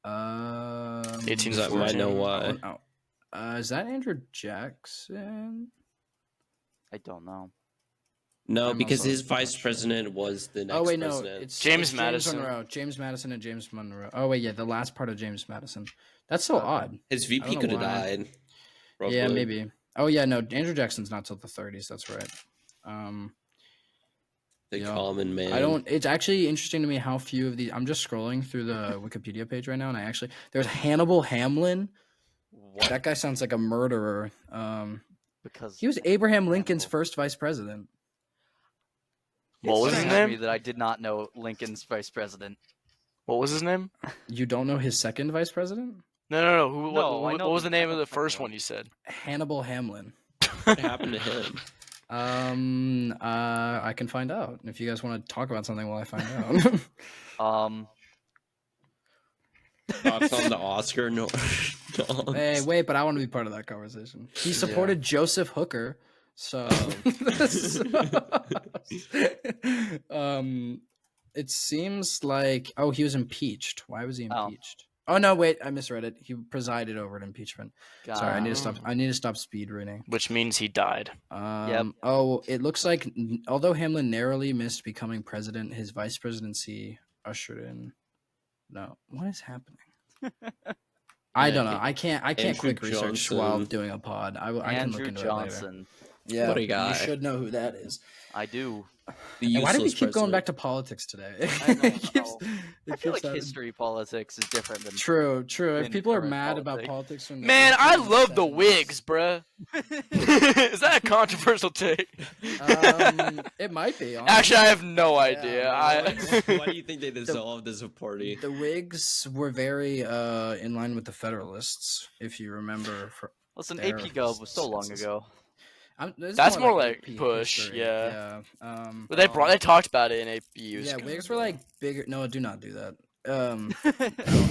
1814. I know why. Is that Andrew Jackson? I don't know. No, I'm because also his not vice sure. president was the next Oh wait, no, president. it's James it's Madison. Monroe, James Madison, and James Monroe. Oh wait, yeah, the last part of James Madison. That's so Okay. odd. His I VP don't know could have why. died. Yeah, probably. maybe. Oh yeah, no, Andrew Jackson's not till the 30s. That's right. The Yeah. common man. I don't. It's actually interesting to me how few of these. I'm just scrolling through the Wikipedia page right now, and there's Hannibal Hamlin. What? That guy sounds like a murderer. Because He was Abraham Lincoln's Hannibal. first vice president. What was It's his strange to me name? that I did not know Lincoln's vice president. What was his name? You don't know his second vice president? No. No, I What know was the the name of the second first one. one you said? Hannibal Hamlin. What happened to him? I can find out if you guys want to talk about something while I find out. Thoughts on the Oscar? No. Hey, wait, but I want to be part of that conversation. He supported Joseph Hooker, so it seems like he was impeached. Why was he Oh. impeached? Oh no, wait, I misread it. He presided over an impeachment. Sorry, I need to stop. Um, I need to stop speed reading. Which means he died. Oh, it looks like although Hamlin narrowly missed becoming president, his vice presidency ushered in. No, what is happening? I Yeah, don't know. I can't Andrew quick research while Johnson. doing a pod. I can look Andrew into Johnson. it later. Yeah, What a guy. You should know who that is. I do. The And why do we useless keep going president. back to politics today? I don't It keeps- know. it I feel keeps like that- history politics is different than True. If in people are current mad about politics. politics from the Man, I 1870s, love the Whigs, bruh. Is that a controversial take? It might be. Honestly. Actually, I have no Yeah, idea. Why do you think they dissolved as a party? The Whigs were very in line with the Federalists, if you remember. Listen, Their AP Gov was so long census. ago. This is That's more like AP push, history, yeah. Yeah. But they talked about it in APU's. Yeah, Whigs were like bigger. No, do not do that. Oh,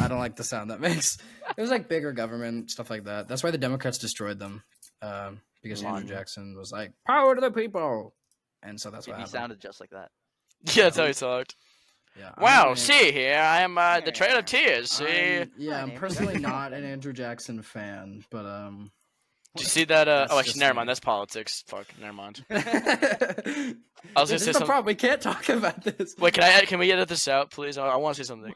I don't like the sound that makes. It was like bigger government stuff like that. That's why the Democrats destroyed them. Because Andrew Jackson was like power to the people, and so that's what he happened. sounded just like that. Yeah, that's how he talked. Yeah. Wow, I'm see here, I am the Trail of Tears. See, I'm name is personally Andrew not an Andrew Jackson fan, but did you see that? That's Oh, just actually, never me. mind. That's politics. Fuck, never mind. I was gonna this say is the something- problem. We can't talk about this. Wait, can we edit this out, please? I want to say something.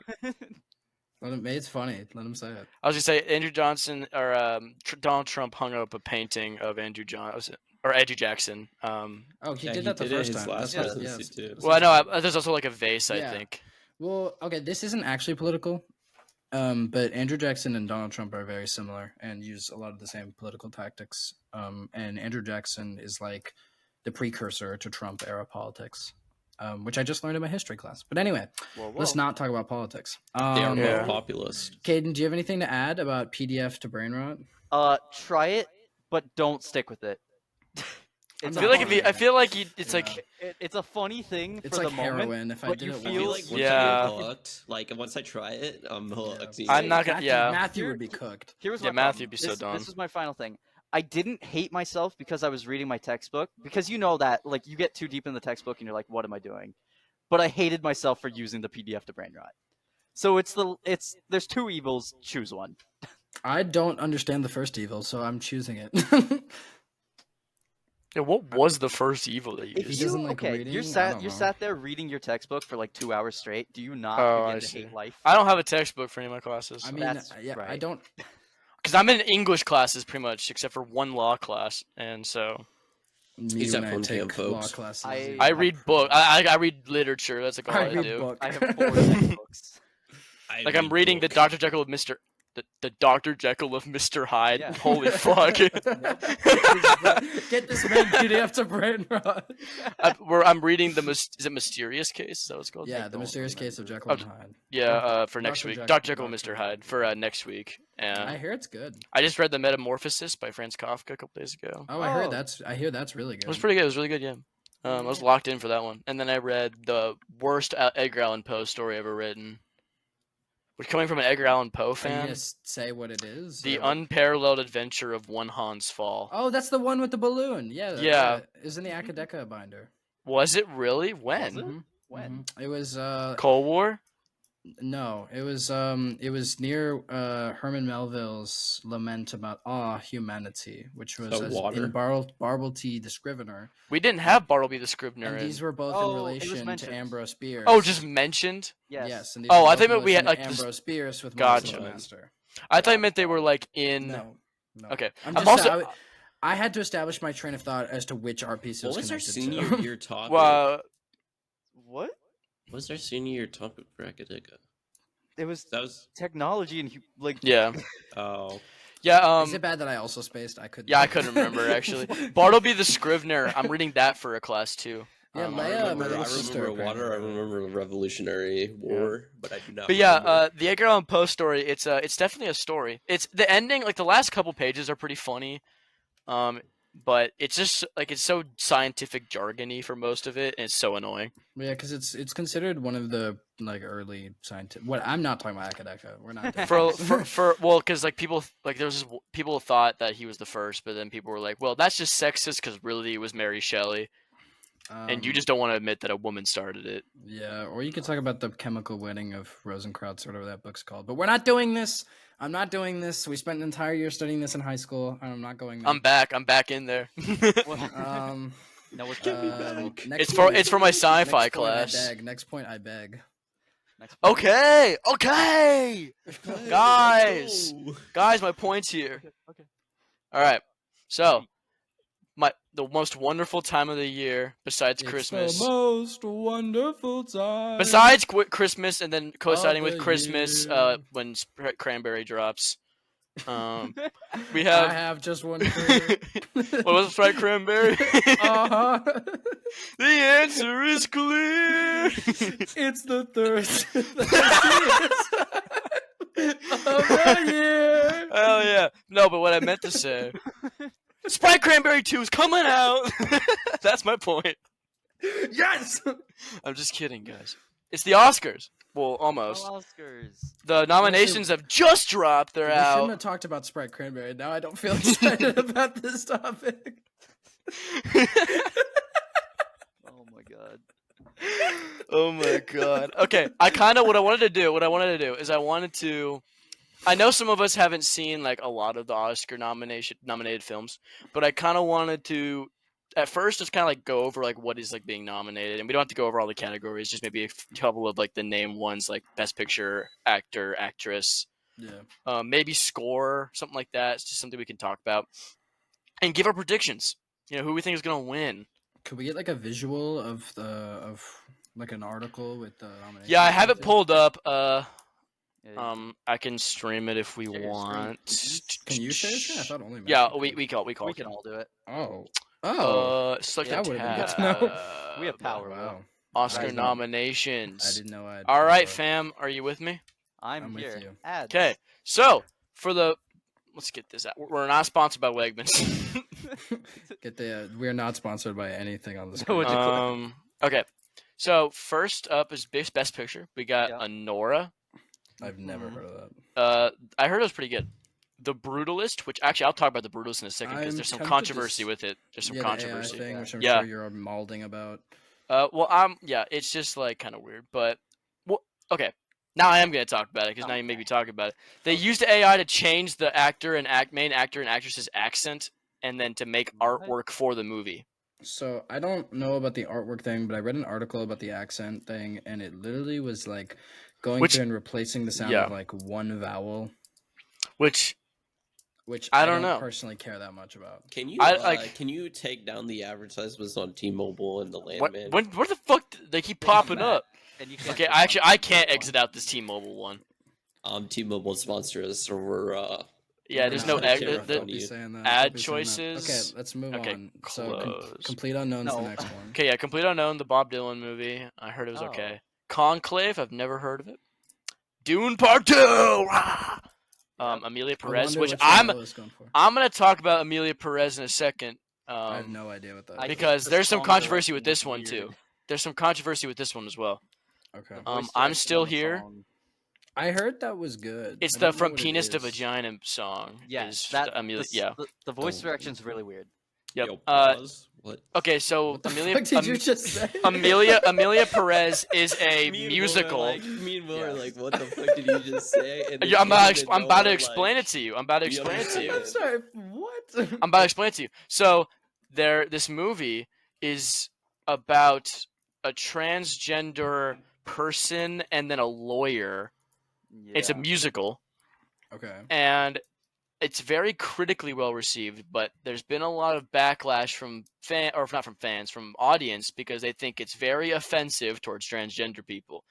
It's funny. Let him say it. I was gonna say Andrew Johnson or Donald Trump hung up a painting of Andrew Jackson. Oh, he Yeah, did he that the did it first his time. last That's what- presidency, too. that's Well, I what- know there's also like a vase, I Yeah. think. Well, okay, this isn't actually political, but Andrew Jackson and Donald Trump are very similar and use a lot of the same political tactics. And Andrew Jackson is like the precursor to Trump era politics, which I just learned in my history class. But anyway, let's not talk about politics. They are more Yeah. populist. Kaden, do you have anything to add about PDF to brain rot? Try it, but don't stick with it. I'm I not feel like funny. it's Yeah. like It's a funny thing It's for like the moment. heroin. If I but did you it I feel feel once. like once Yeah. I get hooked, like once I try it, I'm hooked. you I'm know? not gonna- Matthew, yeah. Matthew would be cooked. Here was Yeah, my Matthew problem. be so this, dumb. This is my final thing. I didn't hate myself because I was reading my textbook, because you know that like you get too deep in the textbook and you're like, what am I doing? But I hated myself for using the PDF to brain rot. So there's two evils. Choose one. I don't understand the first evil, so I'm choosing it. Yeah, what was the first evil that you If He used? doesn't like reading? you I sat don't you know. sat there reading your textbook for like 2 hours straight. Do you not Oh, I begin to see. hate life? I don't have a textbook for any of my classes. I mean, That's yeah, I right. don't. Because I'm in English classes pretty much, except for one law class, and so Me Except when I from take camp, law folks. classes. I read book. I read literature. That's like all I, read do. book. I have 4 textbooks. Like I'm reading the Dr. Jekyll of Mr. The Dr. Jekyll of Mr. Hyde. Yeah. Holy fuck! Get this man PDF to brain rot. I'm reading is it Mysterious Case? Is that what it's called? Yeah, the don't mysterious remember. case of Jekyll and Hyde. Yeah, for next Dr. week. Jekyll- Dr. Jekyll and Dr. Mr. Hyde for next week. I hear it's good. I just read The Metamorphosis by Franz Kafka a couple days ago. Oh, I heard I hear that's really good. It was pretty good. It was really good, yeah. I was locked in for that one. And then I read the worst Edgar Allan Poe story ever written. Which, coming from an Edgar Allan Poe Are you fan, gonna say what it is? The or what? Unparalleled Adventure of One Hans Fall. Oh, that's the one with the balloon. Yeah. Yeah. Is in the Akadeka binder. Was it really? When? Was it? Mhm, When? mhm. It was Cold War? no, it was near Herman Melville's lament about humanity, which was water. in Bartleby the Scrivener. We didn't have Bartleby the Scrivener. And in- these were both Oh, in it was relation to mentioned. Ambrose Bierce. Oh, just mentioned? Yes. And these Oh, were I both think in we had, relation to like, this- Ambrose Bierce with Gotcha. Marcel Master. I thought you meant they were like in. No. Okay. I'm I'm just, also. I had to establish my train of thought as to which art piece it What was was our connected senior to. year topic? Well, What? What was our senior year topic for Akadeka? It was That was technology and like. yeah. oh Yeah. Is it bad that I also spaced? I couldn't. Yeah, I couldn't remember actually. Bartleby the Scrivener. I'm reading that for a class too. Yeah, Um, Leia, I my remember, little I sister, remember water. I apparently. remember Revolutionary War, but I do not. But yeah, remember- the Edgar Allan Poe story. It's definitely a story. It's the ending. Like the last couple pages are pretty funny, but it's just like it's so scientific jargony for most of it, and it's so annoying. Yeah, because it's considered one of the like early scientific. What I'm not talking about Akadeka. We're not. doing For this. well, because like people like there was this, people thought that he was the first, but then people were like, well, that's just sexist because really it was Mary Shelley, and you Um, just don't want to admit that a woman started it. Yeah, or you could talk about the chemical wedding of Rosencrantz, or whatever that book's called. But we're not doing this. I'm not doing this. We spent an entire year studying this in high school, and I'm not going there. I'm back. I'm back in there. Um, No, it's It's for my sci-fi next point, class. I beg. Next point, I beg. Okay, guys, Go. guys, my point's here. Okay. All right. So, the most wonderful time of the year besides It's Christmas. the most wonderful time. Besides Christmas, and then coinciding with the Christmas, year. when Cranberry drops. We I have. have just one prayer. What was Sprite Cranberry? Uh-huh. The answer is clear. It's the thirst of the year. Hell yeah! No, but what I meant to say, Sprite Cranberry 2 is coming out. That's my point. Yes. I'm just kidding, guys. It's the Oscars. Well, Oh, almost. Oscars. The nominations have just dropped. They're We shouldn't out. have talked about Sprite Cranberry. Now I don't feel excited about this topic. Oh my god. Oh my god. Okay, what I wanted to do is I know some of us haven't seen like a lot of the Oscar nominated films, but I kind of wanted to at first just kind of like go over like what is like being nominated, and we don't have to go over all the categories, just maybe a couple of like the name ones like Best Picture, Actor, Actress, Yeah. maybe Score, something like that. It's just something we can talk about and give our predictions. You know, who we think is gonna win. Could we get like a visual of like an article with the nomination? Yeah, I have it pulled up. Yeah, I can stream it if we Share your screen, want. please. Can you share your screen? I thought only. Yeah, Matthew could. we we can. can all do it. Oh. Select that a would've been good to tab. know. We have power. Wow. Oscar I didn't- nominations. I didn't know I. All right, fam, are you with me? I'm I'm with here. you. Ads. Okay, so let's get this out. We're not sponsored by Wegmans. Get the. We're not sponsored by anything on this. No, screen. it's- Okay, so first up is Best Picture. We got Yeah. Anora. I've never Mhm. heard of that. I heard it was pretty good. The Brutalist, which actually I'll talk about The Brutalist in a second because I'm there's some tempted to controversy s- with it. There's some Yeah, the AI controversy. thing, which I'm Yeah. sure you're malding about. It's just like kind of weird, but okay. Now I am gonna talk about it because now you make me talk about it. They used AI to change the main actor and actress's accent, and then to make What? artwork for the movie. So I don't know about the artwork thing, but I read an article about the accent thing, and it literally was like going Which- through and replacing the sound yeah. of like one vowel, Which which I I don't don't know. personally care that much about. Can you can you take down the advertisements on T-Mobile and the what? landman? Where the fuck they keep popping Matt. up? And you can't Okay, click on I it. can't exit out this T-Mobile one. T-Mobile sponsor us, so we're Yeah, We're there's not no gonna egg. care. the- Don't be saying that. ad Don't be saying that. choices. Okay, let's move Okay, on. So close. Complete Unknown's No. the next one. Okay, yeah, Complete Unknown, the Bob Dylan movie. I heard it was Oh. okay. Conclave, I've never heard of it. Dune Part 2. Rah! Amelia I Perez, wonder which which one I'm Noah's going for. gonna talk about Amelia Perez in a second. I have no idea what that I is. think Because the there's some songs are, controversy like, with this one weird. too. There's some controversy with this one as well. Okay. The I'm voice direction Still on the Here. song- I heard that was good. It's I the don't know From what it Penis to is. Vagina song. Yes, is that Amelia. the, Yeah. The voice Don't- direction's really weird. Yep. Yo, pause. What? Okay, so What the Amelia. fuck did you just say? Amelia Perez is a Me and Will are musical. me and Will are Yes. like, what the fuck did you just say? And Yeah, I'm about to Noah, explain like, it to you. I'm about to we explain it to you. understand. I'm sorry. What? I'm about to explain it to you. So this movie is about a transgender person and then a lawyer. It's a Yeah. musical, Okay. and it's very critically well received. But there's been a lot of backlash from from audience because they think it's very offensive towards transgender people.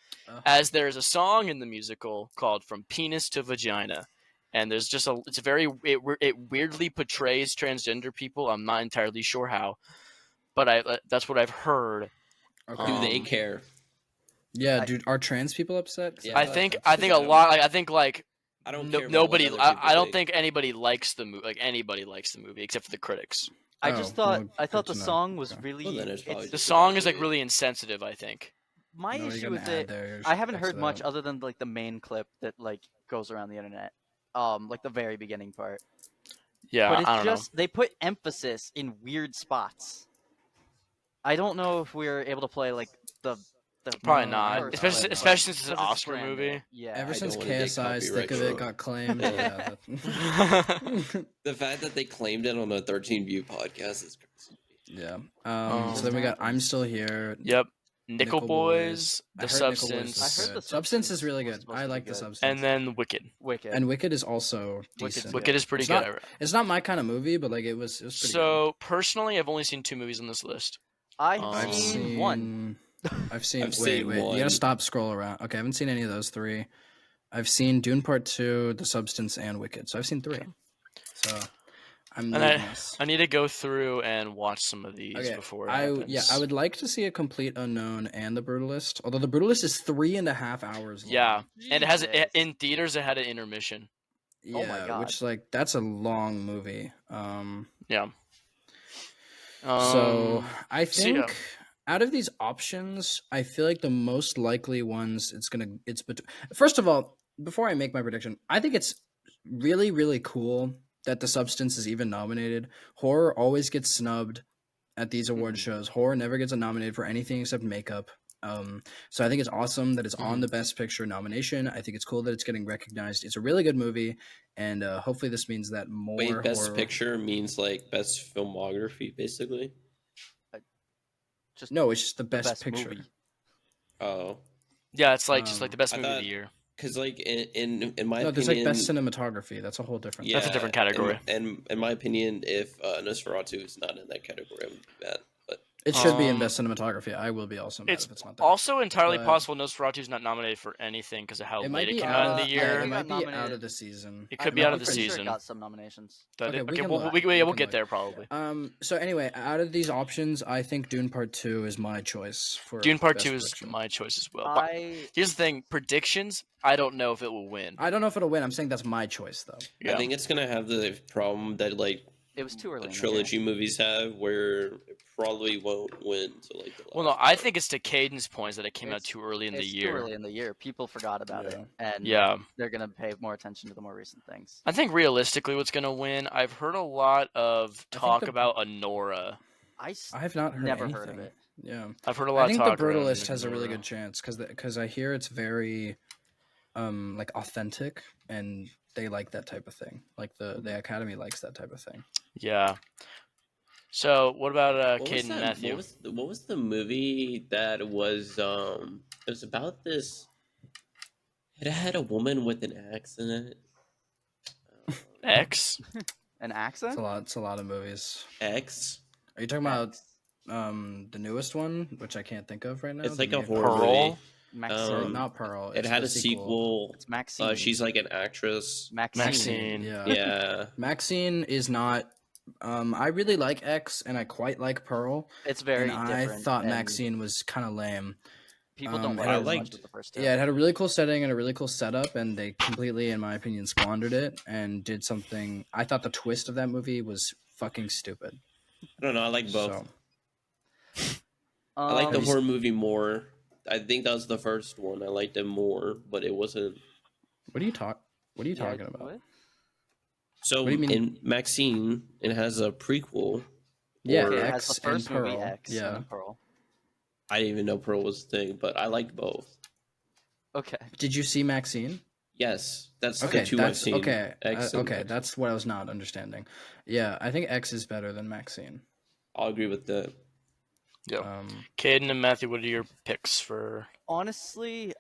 As there's a song in the musical called "From Penis to Vagina." And there's just it weirdly portrays transgender people. I'm not entirely sure how, but that's what I've heard. Okay. Do they Um, care? Yeah, I- dude, are trans people upset? 'Cause Yeah, I thought think that's- a lot. I think like I don't no, care. About nobody. What other people I don't think anybody likes the movie. Like anybody likes the movie except for the critics. I Oh, just thought well, I thought good the to know. song was Okay. really. Well, then it's probably The just song about is like it. really insensitive. I think. My No, you issue got an with ad it. there, I haven't fix heard much that. other than like the main clip that like goes around the internet. Like the very beginning part. Yeah, But it's I don't just they put emphasis in weird spots. I don't know if we're able to play like the Probably No, not, I- especially I- especially since it's an because Oscar brand new. movie. Yeah. Ever I since don't wanna get KSI's copyright thick of it struck. got claimed, Yeah. yeah. The fact that they claimed it on a 13 view podcast is crazy. Yeah. Oh. So then we got I'm Still Here. Yep. Nickel Boys, I The heard Nickel Boys Substance, I was heard good. The Substance is Substance really was good. supposed I to be like the good. Substance. and then Wicked. Wicked. And Wicked is also Wicked's decent. good. Wicked is pretty It's good. not- It's not my kind of movie, but like it was pretty good. So personally, I've only seen 2 movies on this list. I've I've seen one. I've seen. I've wait, seen wait. You one. gotta stop, scroll around. Okay, I haven't seen any of those 3. I've seen Dune Part 2, The Substance, and Wicked. So I've seen 3. So I'm And leading this. I need to go through and watch some of these Okay, before it happens. I would like to see a Complete Unknown and The Brutalist. Although The Brutalist is 3.5 hours long. Yeah, and it has Jesus. in theaters. It had an intermission. Yeah, Oh my God. which like that's a long movie. Yeah. So I so think yeah. out of these options, I feel like the most likely ones first of all, before I make my prediction, I think it's really, really cool that The Substance is even nominated. Horror always gets snubbed at these award shows. Horror never gets nominated for anything except makeup. So I think it's awesome that it's on the Best Picture nomination. I think it's cool that it's getting recognized. It's a really good movie, and hopefully this means that more Wait, best horror... picture means like best filmography, basically. Just No, it's just the the best picture. movie. Oh, Yeah, it's like just like the best I movie of thought- the year. because like in my No, opinion, there's like best cinematography. That's a whole different. That's a different category. And in my opinion, if Nosferatu is not in that category, I'm bad. But It should be in Um, best cinematography. I will be also mad It's if it's not there. also entirely But- possible Nosferatu's not nominated for anything because of how It late might it be came out out of in the yeah, year. it It might got be out nominated. of the season. It could I- be I'm out of the pretty Pretty sure season. it got some nominations. That Okay, it- we okay, can we'll, look. we, We yeah, we'll can get look. there probably. So anyway, out of these options, I think Dune Part 2 is my choice for Dune Part best 2 is prediction. my choice as well. But here's the thing: predictions. I don't know if it will win. I don't know if it'll win. I'm saying that's my choice though. Yeah. I think it's gonna have the problem that like It was too early. in the year. trilogy movies have, where it probably won't win till like the last Well, no, I part. think it's to Caden's points that it came out It's- too early in the It's too year. early in the year. People forgot about it, and Yeah. they're gonna pay more attention to the more recent things. I think realistically, what's gonna win? I've heard a lot of think talk the- about Honora. I have not heard never anything. heard of it. Yeah, I've heard a lot I think of The talk around Brutalist has a really Honora. good chance because I hear it's very like authentic, and they like that type of thing. Like the Academy likes that type of thing. Yeah. So what about What was Caden that? Matthew? What was the movie that was it was about this? It had a woman with an axe in it. X? An It's accent? a lot. It's a lot of movies. X. Are you talking about the newest one, which I can't think of right now? It's The like a new- horror Pearl? movie. Maxine. Not Pearl. It it's had the a sequel. It's Maxine. She's like an actress. Maxine. Yeah. Yeah. Maxine is not. I really like X, and I quite like Pearl. It's very and different. I thought and Maxine was kind of lame. People don't it like had it a- as liked- much as the first two. Yeah, it had a really cool setting and a really cool setup, and they completely, in my opinion, squandered it and did something. I thought the twist of that movie was fucking stupid. I don't know. I like both. So I like the Have you horror movie more. I think that was the first one. I liked it more, but it wasn't. what are you talking Yeah, about? what? So What do you mean? in Maxine, it has a prequel. Yeah, Okay, it X has the first and movie Pearl. X Yeah. and then Pearl. I didn't even know Pearl was a thing, but I liked both. Okay. Did you see Maxine? Yes, that's Okay, the two I've that's seen. okay. X and Okay, X. that's what I was not understanding. Yeah, I think X is better than Maxine. I'll agree with that. Yeah. Um, Caden and Matthew, what are your picks for? Honestly,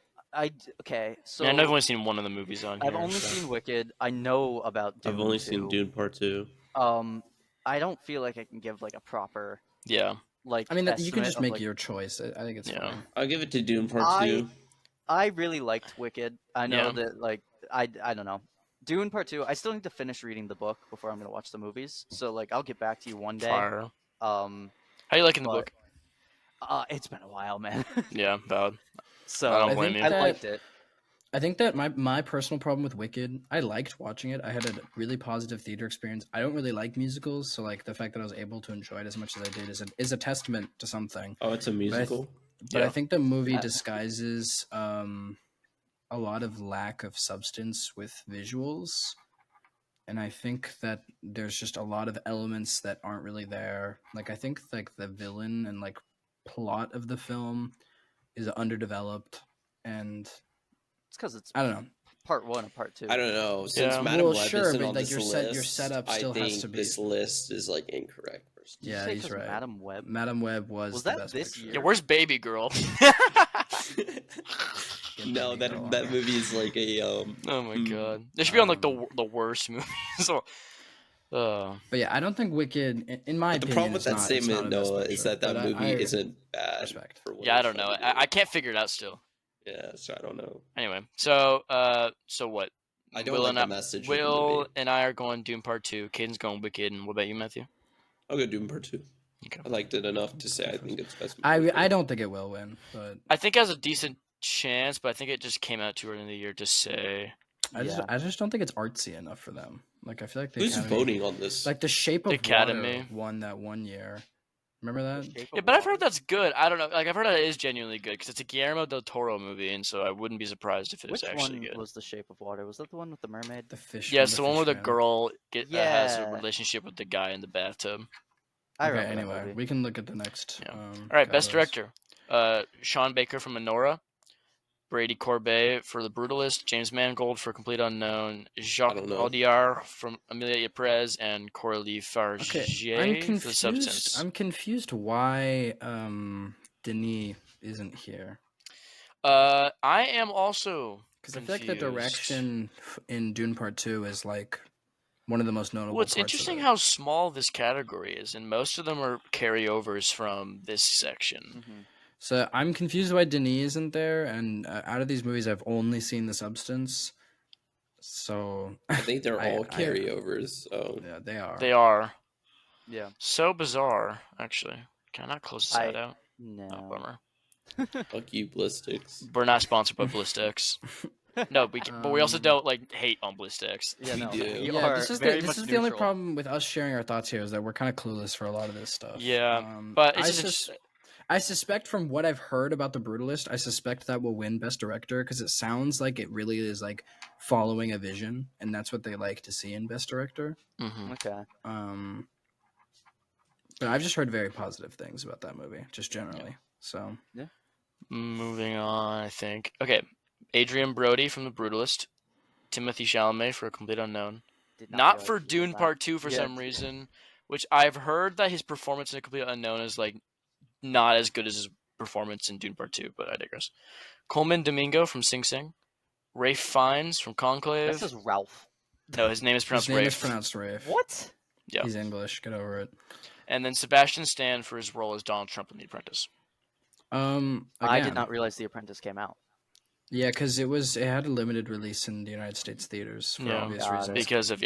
okay. So Yeah, I know I've only seen one of the movies on here. I've only so- seen Wicked. I know about Dune I've only 2. seen Dune Part 2. I don't feel like I can give like a proper Yeah. like. I mean, you can estimate just of, make like, your choice. I think it's Yeah. fine. I'll give it to Dune Part I- 2. I really liked Wicked. I know Yeah. that like I don't know. Dune Part 2. I still need to finish reading the book before I'm gonna watch the movies. So like I'll get back to you one day. Fire. Um, How you liking the but- book? it's been a while, man. Yeah, valid. So I don't I blame think you. I that- liked it. I think that my personal problem with Wicked, I liked watching it. I had a really positive theater experience. I don't really like musicals, so like the fact that I was able to enjoy it as much as I did is a testament to something. Oh, it's a musical? But I Yeah. think the movie Yeah. disguises a lot of lack of substance with visuals. And I think that there's just a lot of elements that aren't really there. Like I think like the villain and like plot of the film is underdeveloped, and It's because it's I don't know. part 1 and part 2. I don't know. Since Yeah. Madam Well, Web sure, isn't but, on like, this your list, setup I still has think to be- this list is like incorrect. worst. Did you Yeah, say he's 'cause right. Madam Web? Madam Web was the that best this picture. year? Yeah, where's Baby Girl? Get No, Baby that Girl on that there. movie is like a Oh my hmm. god, they should be on like Um, the worst movies. So, But yeah, I don't think Wicked, in my But the opinion, problem with it's that not. It's not statement, a best Noah, picture. is that But movie I isn't bad respect. for what yeah, it I was don't know. trying to do. I can't figure it out still. Yeah, so I don't know. Anyway, so what? I don't like the message of the Will movie. and I are going Doom Part 2. Caden's going Wicked, and what about you, Matthew? I'll go Doom Part 2. Okay. I liked it enough to say I think it's best movie. I don't think it will win, but I think it has a decent chance, but I think it just came out too early in the year to say. I just don't think it's artsy enough for them. Like I feel like the Who's Academy, voting on this? like the Shape of The Water Academy. won that one year. Remember that? Yeah, but I've heard that's good. I don't know. Like I've heard that it is genuinely good because it's a Guillermo del Toro movie, and so I wouldn't be surprised if it was Which actually one good. was The Shape of Water? Was that the one with the mermaid? The fish. Yeah, it's the one where the Fishman. girl has a Yeah. relationship with the guy in the bathtub. I Okay, remember that anyway, movie. we can look at the next. Yeah. All right, best categories. director. Sean Baker from Menorah, Brady Corbet for The Brutalist, James Mangold for Complete Unknown, Jacques don't know. Audiard from Amelia Perez, and Coralie Farge Okay, I'm for The Substance. confused. I'm confused why Denis isn't here. I am also Because I feel like the confused. direction in Dune Part 2 is like one of the most notable Well, it's parts interesting of it. how small this category is, and most of them are carryovers from this section. Mm-hmm. So I'm confused why Denis isn't there, and out of these movies, I've only seen The Substance. So I think they're all I- carryovers. So yeah, they are. They are Yeah. so bizarre, actually. Can I not close this ad out? No. Oh, bummer. fuck you, Ballistics. We're not sponsored by Blistex. No, but we also Um, don't like hate on Blistex. Yeah, We no. do. We Yeah, are this is very the much only neutral. problem with us sharing our thoughts here is that we're kind of clueless for a lot of this stuff. Yeah, but it's I, just I suspect from what I've heard about The Brutalist, I suspect that will win Best Director because it sounds like it really is like following a vision, and that's what they like to see in Best Director. mhm. Okay. But I've just heard very positive things about that movie, just generally. So Moving on, I think. Okay, Adrian Brody from The Brutalist, Timothy Chalamet for A Complete Unknown. Did Not realize for he was Dune that. Part 2 for Yeah. some reason, which I've heard that his performance in A Complete Unknown is like not as good as his performance in Dune Part 2, but I digress. Coleman Domingo from Sing Sing, Rafe Fiennes from Conclave. This is Ralph. No, his name is his pronounced name Rafe. is pronounced Rafe. What? Yeah. He's English. Get over it. And then Sebastian Stan for his role as Donald Trump in The Apprentice. I did Again, not realize The Apprentice came out. Yeah, because it had a limited release in the United States theaters for Yeah. obvious Got it. reasons. Because of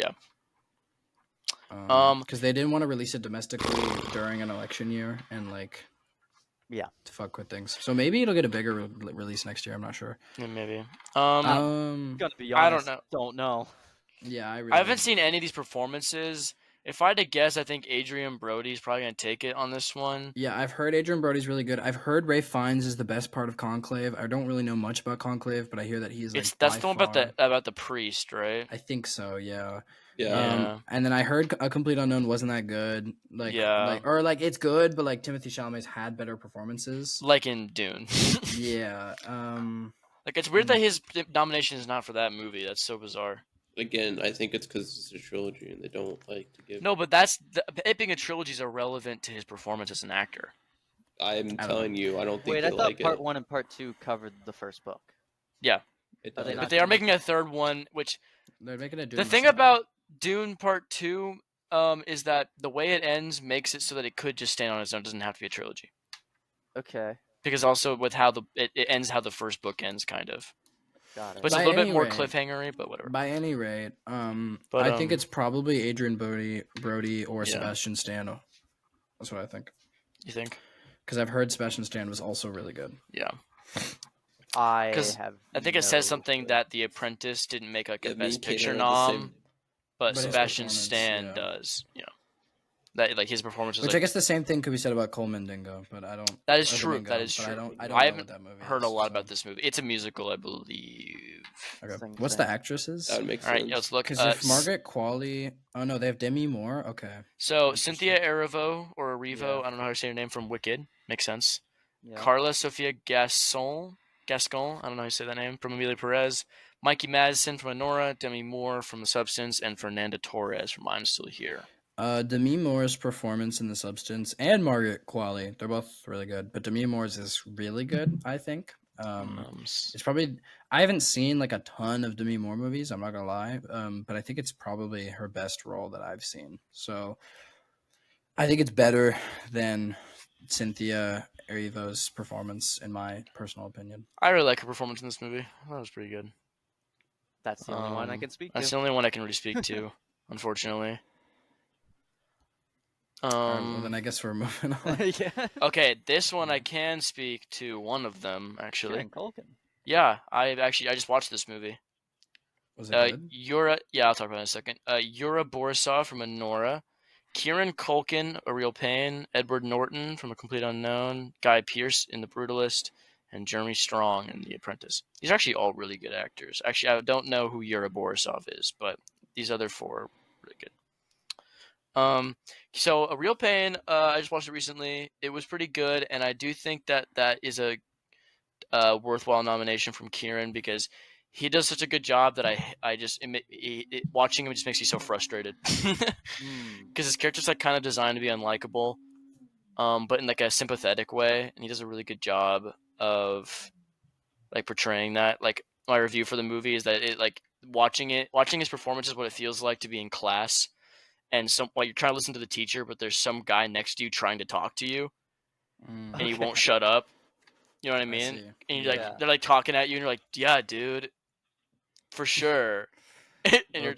Because they didn't want to release it domestically during an election year and like Yeah. to fuck with things. So maybe it'll get a bigger release next year. I'm not sure. yeah, maybe. Gonna be I don't honest. know. Don't know. Yeah, I haven't seen any of these performances. If I had to guess, I think Adrian Brody's probably gonna take it on this one. Yeah, I've heard Adrian Brody's really good. I've heard Ray Fiennes is the best part of Conclave. I don't really know much about Conclave, but I hear that he's like That's by the one about far- about the priest, right? I think so. Yeah. Yeah. And then I heard A Complete Unknown wasn't that good. Like, Yeah. like it's good, but like Timothy Chalamet's had better performances. Like in Dune. Yeah. Like it's weird that his nomination is not for that movie. That's so bizarre. Again, I think it's because it's a trilogy and they don't like to give. No, but it being a trilogy is irrelevant to his performance as an actor. I'm don't telling you, I don't think Wait, they I thought like part it. 1 and part 2 covered the first book. Yeah, It Are they does. not but they are doing making a third one. Which They're making a Dune the thing style. about Dune Part 2 is that the way it ends makes it so that it could just stand on its own. It doesn't have to be a trilogy. Okay. Because also with how it ends how the first book ends, kind of. Got it. But it's By a little bit any more rate- cliffhangery, but whatever. By any rate, But, I think it's probably Adrian Brody or Yeah. Sebastian Stan. That's what I think. You think? Because I've heard Sebastian Stan was also really good. Yeah. I 'Cause have. I think it says no something clue. that The Apprentice didn't make like Yeah, a me and Best Kaden Picture are the nom, same- but But his Sebastian performance, Stan yeah. does. Yeah. That like his performance is Which like, I guess the same thing could be said about Coleman Dingo, but I don't. that is or true. Domingo, That is but true. I don't I know haven't what that movie heard a is, lot so- about this movie. It's a musical, I believe. Okay. Sing, What's sing. the actresses? That would make All right, sense. let's look. Because if Margaret Qualley, oh no, they have Demi Moore. Okay. So Cynthia Erivo or Erivo, Yeah. I don't know how to say her name, from Wicked, makes sense. Yeah. Carla Sofia Gascon, I don't know how you say that name, from Amelia Perez. Mikey Madison from Honora, Demi Moore from The Substance, and Fernanda Torres from I'm Still Here. Demi Moore's performance in The Substance and Margaret Qualley, they're both really good, but Demi Moore's is really good, I think. It's probably I haven't seen like a ton of Demi Moore movies, I'm not gonna lie, but I think it's probably her best role that I've seen. So I think it's better than Cynthia Erivo's performance, in my personal opinion. I really like her performance in this movie. That was pretty good. That's the only one I can speak That's to. the only one I can really speak to, unfortunately. All right, well, then I guess we're moving on. Yeah. Okay, this one I can speak to one of them actually. Kieran Culkin. Yeah, I just watched this movie. Was it good? Yeah, I'll talk about it in a second. Yura Borisov from Anora, Kieran Culkin, A Real Pain, Edward Norton from A Complete Unknown, Guy Pearce in The Brutalist, and Jeremy Strong in The Apprentice. These are actually all really good actors. Actually, I don't know who Yura Borisov is, but these other four are really good. So A Real Pain, I just watched it recently. It was pretty good, and I do think that is a worthwhile nomination from Kieran because he does such a good job that watching him just makes me so frustrated because his character's like kind of designed to be unlikable, but in like a sympathetic way, and he does a really good job of like portraying that. Like my review for the movie is that it like watching his performance is what it feels like to be in class. And while you're trying to listen to the teacher, but there's some guy next to you trying to talk to you, and he won't shut up. You know what I mean? see. And you're like, Yeah. they're like talking at you, and you're like, yeah, dude, for sure. And you're,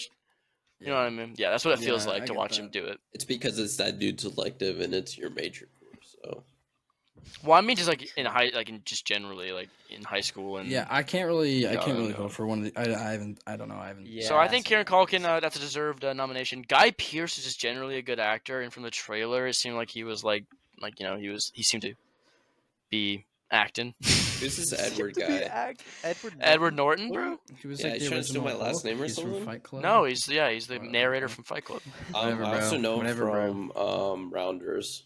you know what I mean? Yeah, that's what it feels Yeah, like I to get watch that. him do it. It's because it's that dude's elective and it's your major course. So Well, I mean, just like just generally, like in high school and Yeah, I can't really no. vote for one of the. I don't know. I haven't. Yeah. So I think same. Kieran Culkin, that's a deserved nomination. Guy Pearce is just generally a good actor, and from the trailer, it seemed like he was like he seemed to be acting. who's this Edward guy? Edward Norton, bro? He was Yeah, like you the trying to steal original my last Hulk. name or He's from something? Fight Club. No, he's the Whatever, narrator bro. from Fight Club. Whatever, I also bro. know him Whatever, bro. from Rounders.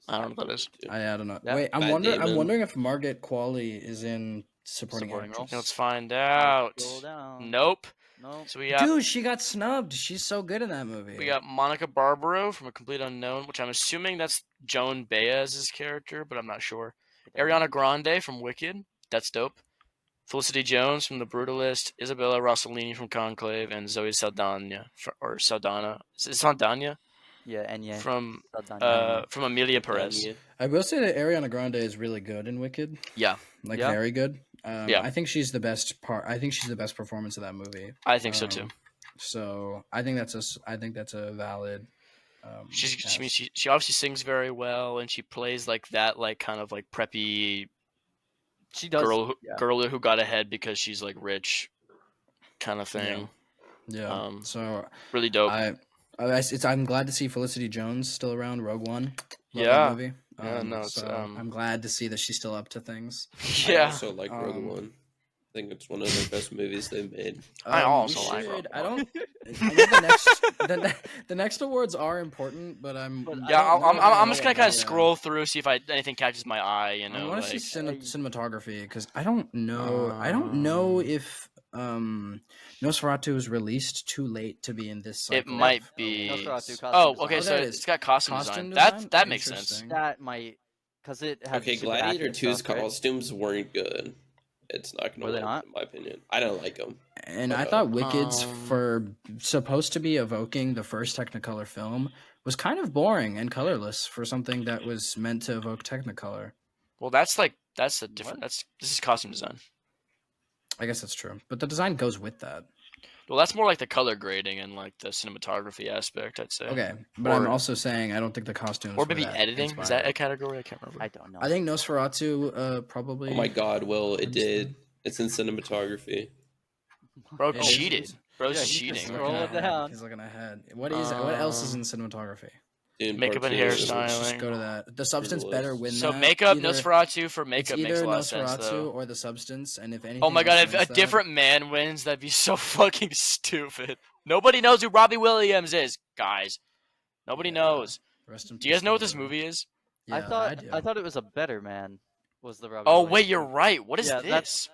I don't know what that is. I don't know. Yeah. Wait, I'm Matt Damon. wondering if Margaret Qualley is in supporting Supporting role? actress. Let's find out. Scroll down. Nope. No. So we got Dude, she got snubbed. She's so good in that movie. we got Monica Barbaro from A Complete Unknown, which I'm assuming that's Joan Baez's character, but I'm not sure. Ariana Grande from Wicked, that's dope. Felicity Jones from The Brutalist, Isabella Rossellini from Conclave, and Zoe Saldana Saldana. Is it Saldana? Yeah, and yeah. From Saldana. from Amelia Perez. Yeah. I will say that Ariana Grande is really good in Wicked. Yeah, Like Yeah. very good. Yeah. I think she's the best part. I think she's the best performance of that movie. I think so too. So I think that's a valid. She yes. she obviously sings very well, and she plays like that kind of like preppy She does. girl who got ahead because she's like rich, kind of thing. Yeah. So Really dope. I'm glad to see Felicity Jones still around. Rogue One. Love Yeah. that movie. Yeah, no, it's, so I'm glad to see that she's still up to things. I yeah. also like Rogue One. I think it's one of the best movies they've made. I also we like should- Rogue I One. don't. I know the next awards are important, but I'm. But Yeah, I don't I'm know I'm just gonna about kind of that. scroll through, see if anything catches my eye. You I know, want to like see cinematography because I don't know. I don't know if Nosferatu was released too late to be in this. it cycle might of be. awards. Nosferatu costume Oh, design. okay. Oh, So there it it's is. got costume Costume design. design? That makes sense. Interesting. That might, because it had. Okay, super Gladiator accurate 2's stuff, right? costumes weren't good. It's not Were going they to not? work, in my opinion. I don't like them. And I thought Wicked's Um, for supposed to be evoking the first Technicolor film was kind of boring and colorless for something that was meant to evoke Technicolor. Well, that's a different. What? This is costume design. I guess that's true, but the design goes with that. Well, that's more like the color grading and like the cinematography aspect, I'd say. Okay, but I'm Or- also saying I don't think the costumes Or were maybe that editing. Is that inspired. a category? I can't remember. I don't know. I think Nosferatu probably. Oh my god, Will, it I'm did. It's in cinematography. Bro, It is- cheated. Bro's Yeah, he's cheating. just He's Scroll looking it ahead. down. He's looking ahead. What else is in cinematography? Dude, Makeup part and two. hairstyling. Just go to that. The Substance Brutalist. better win So that. makeup, Either- Nosferatu for It's makeup makes either a lot of sense, Nosferatu though. or the Substance, and if anything. Oh my god, else if a wins that- different man wins, that'd be so fucking stupid. Nobody knows who Robbie Williams is, guys. Nobody Yeah. knows. Rest in Do you guys peace, know what this Robbie. movie is? Yeah, I do. thought it was a Better Man. Was the Robbie Oh Williams wait, you're movie. right. What is Yeah, this?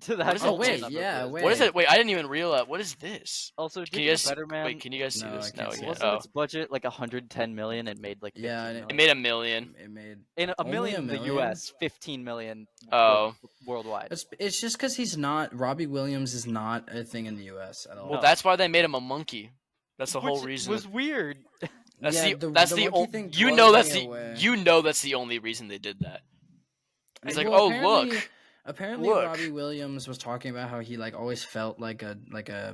to the What is actual it? Oh wait, number yeah, of wait. What is it? Wait, I didn't even realize. What is this? Also, Can did you guys Better Man? wait? Can you guys see No, I this? can't No, see we it. can't. Wasn't Oh, its budget like 110 million? It made like 15 Yeah, and million. it made a million. It made In a only million a in the million? U.S., 15 million Oh. worldwide. It's just because he's not Robbie Williams is not a thing in the U.S. at all. Well, No. that's why they made him a monkey. That's the whole Which reason. was weird. That's Yeah, the that's the the monkey only thing you blows know that's me the away. you know that's the only reason they did that. It's like, Well, oh apparently- look, Apparently, Look. Robbie Williams was talking about how he like always felt like a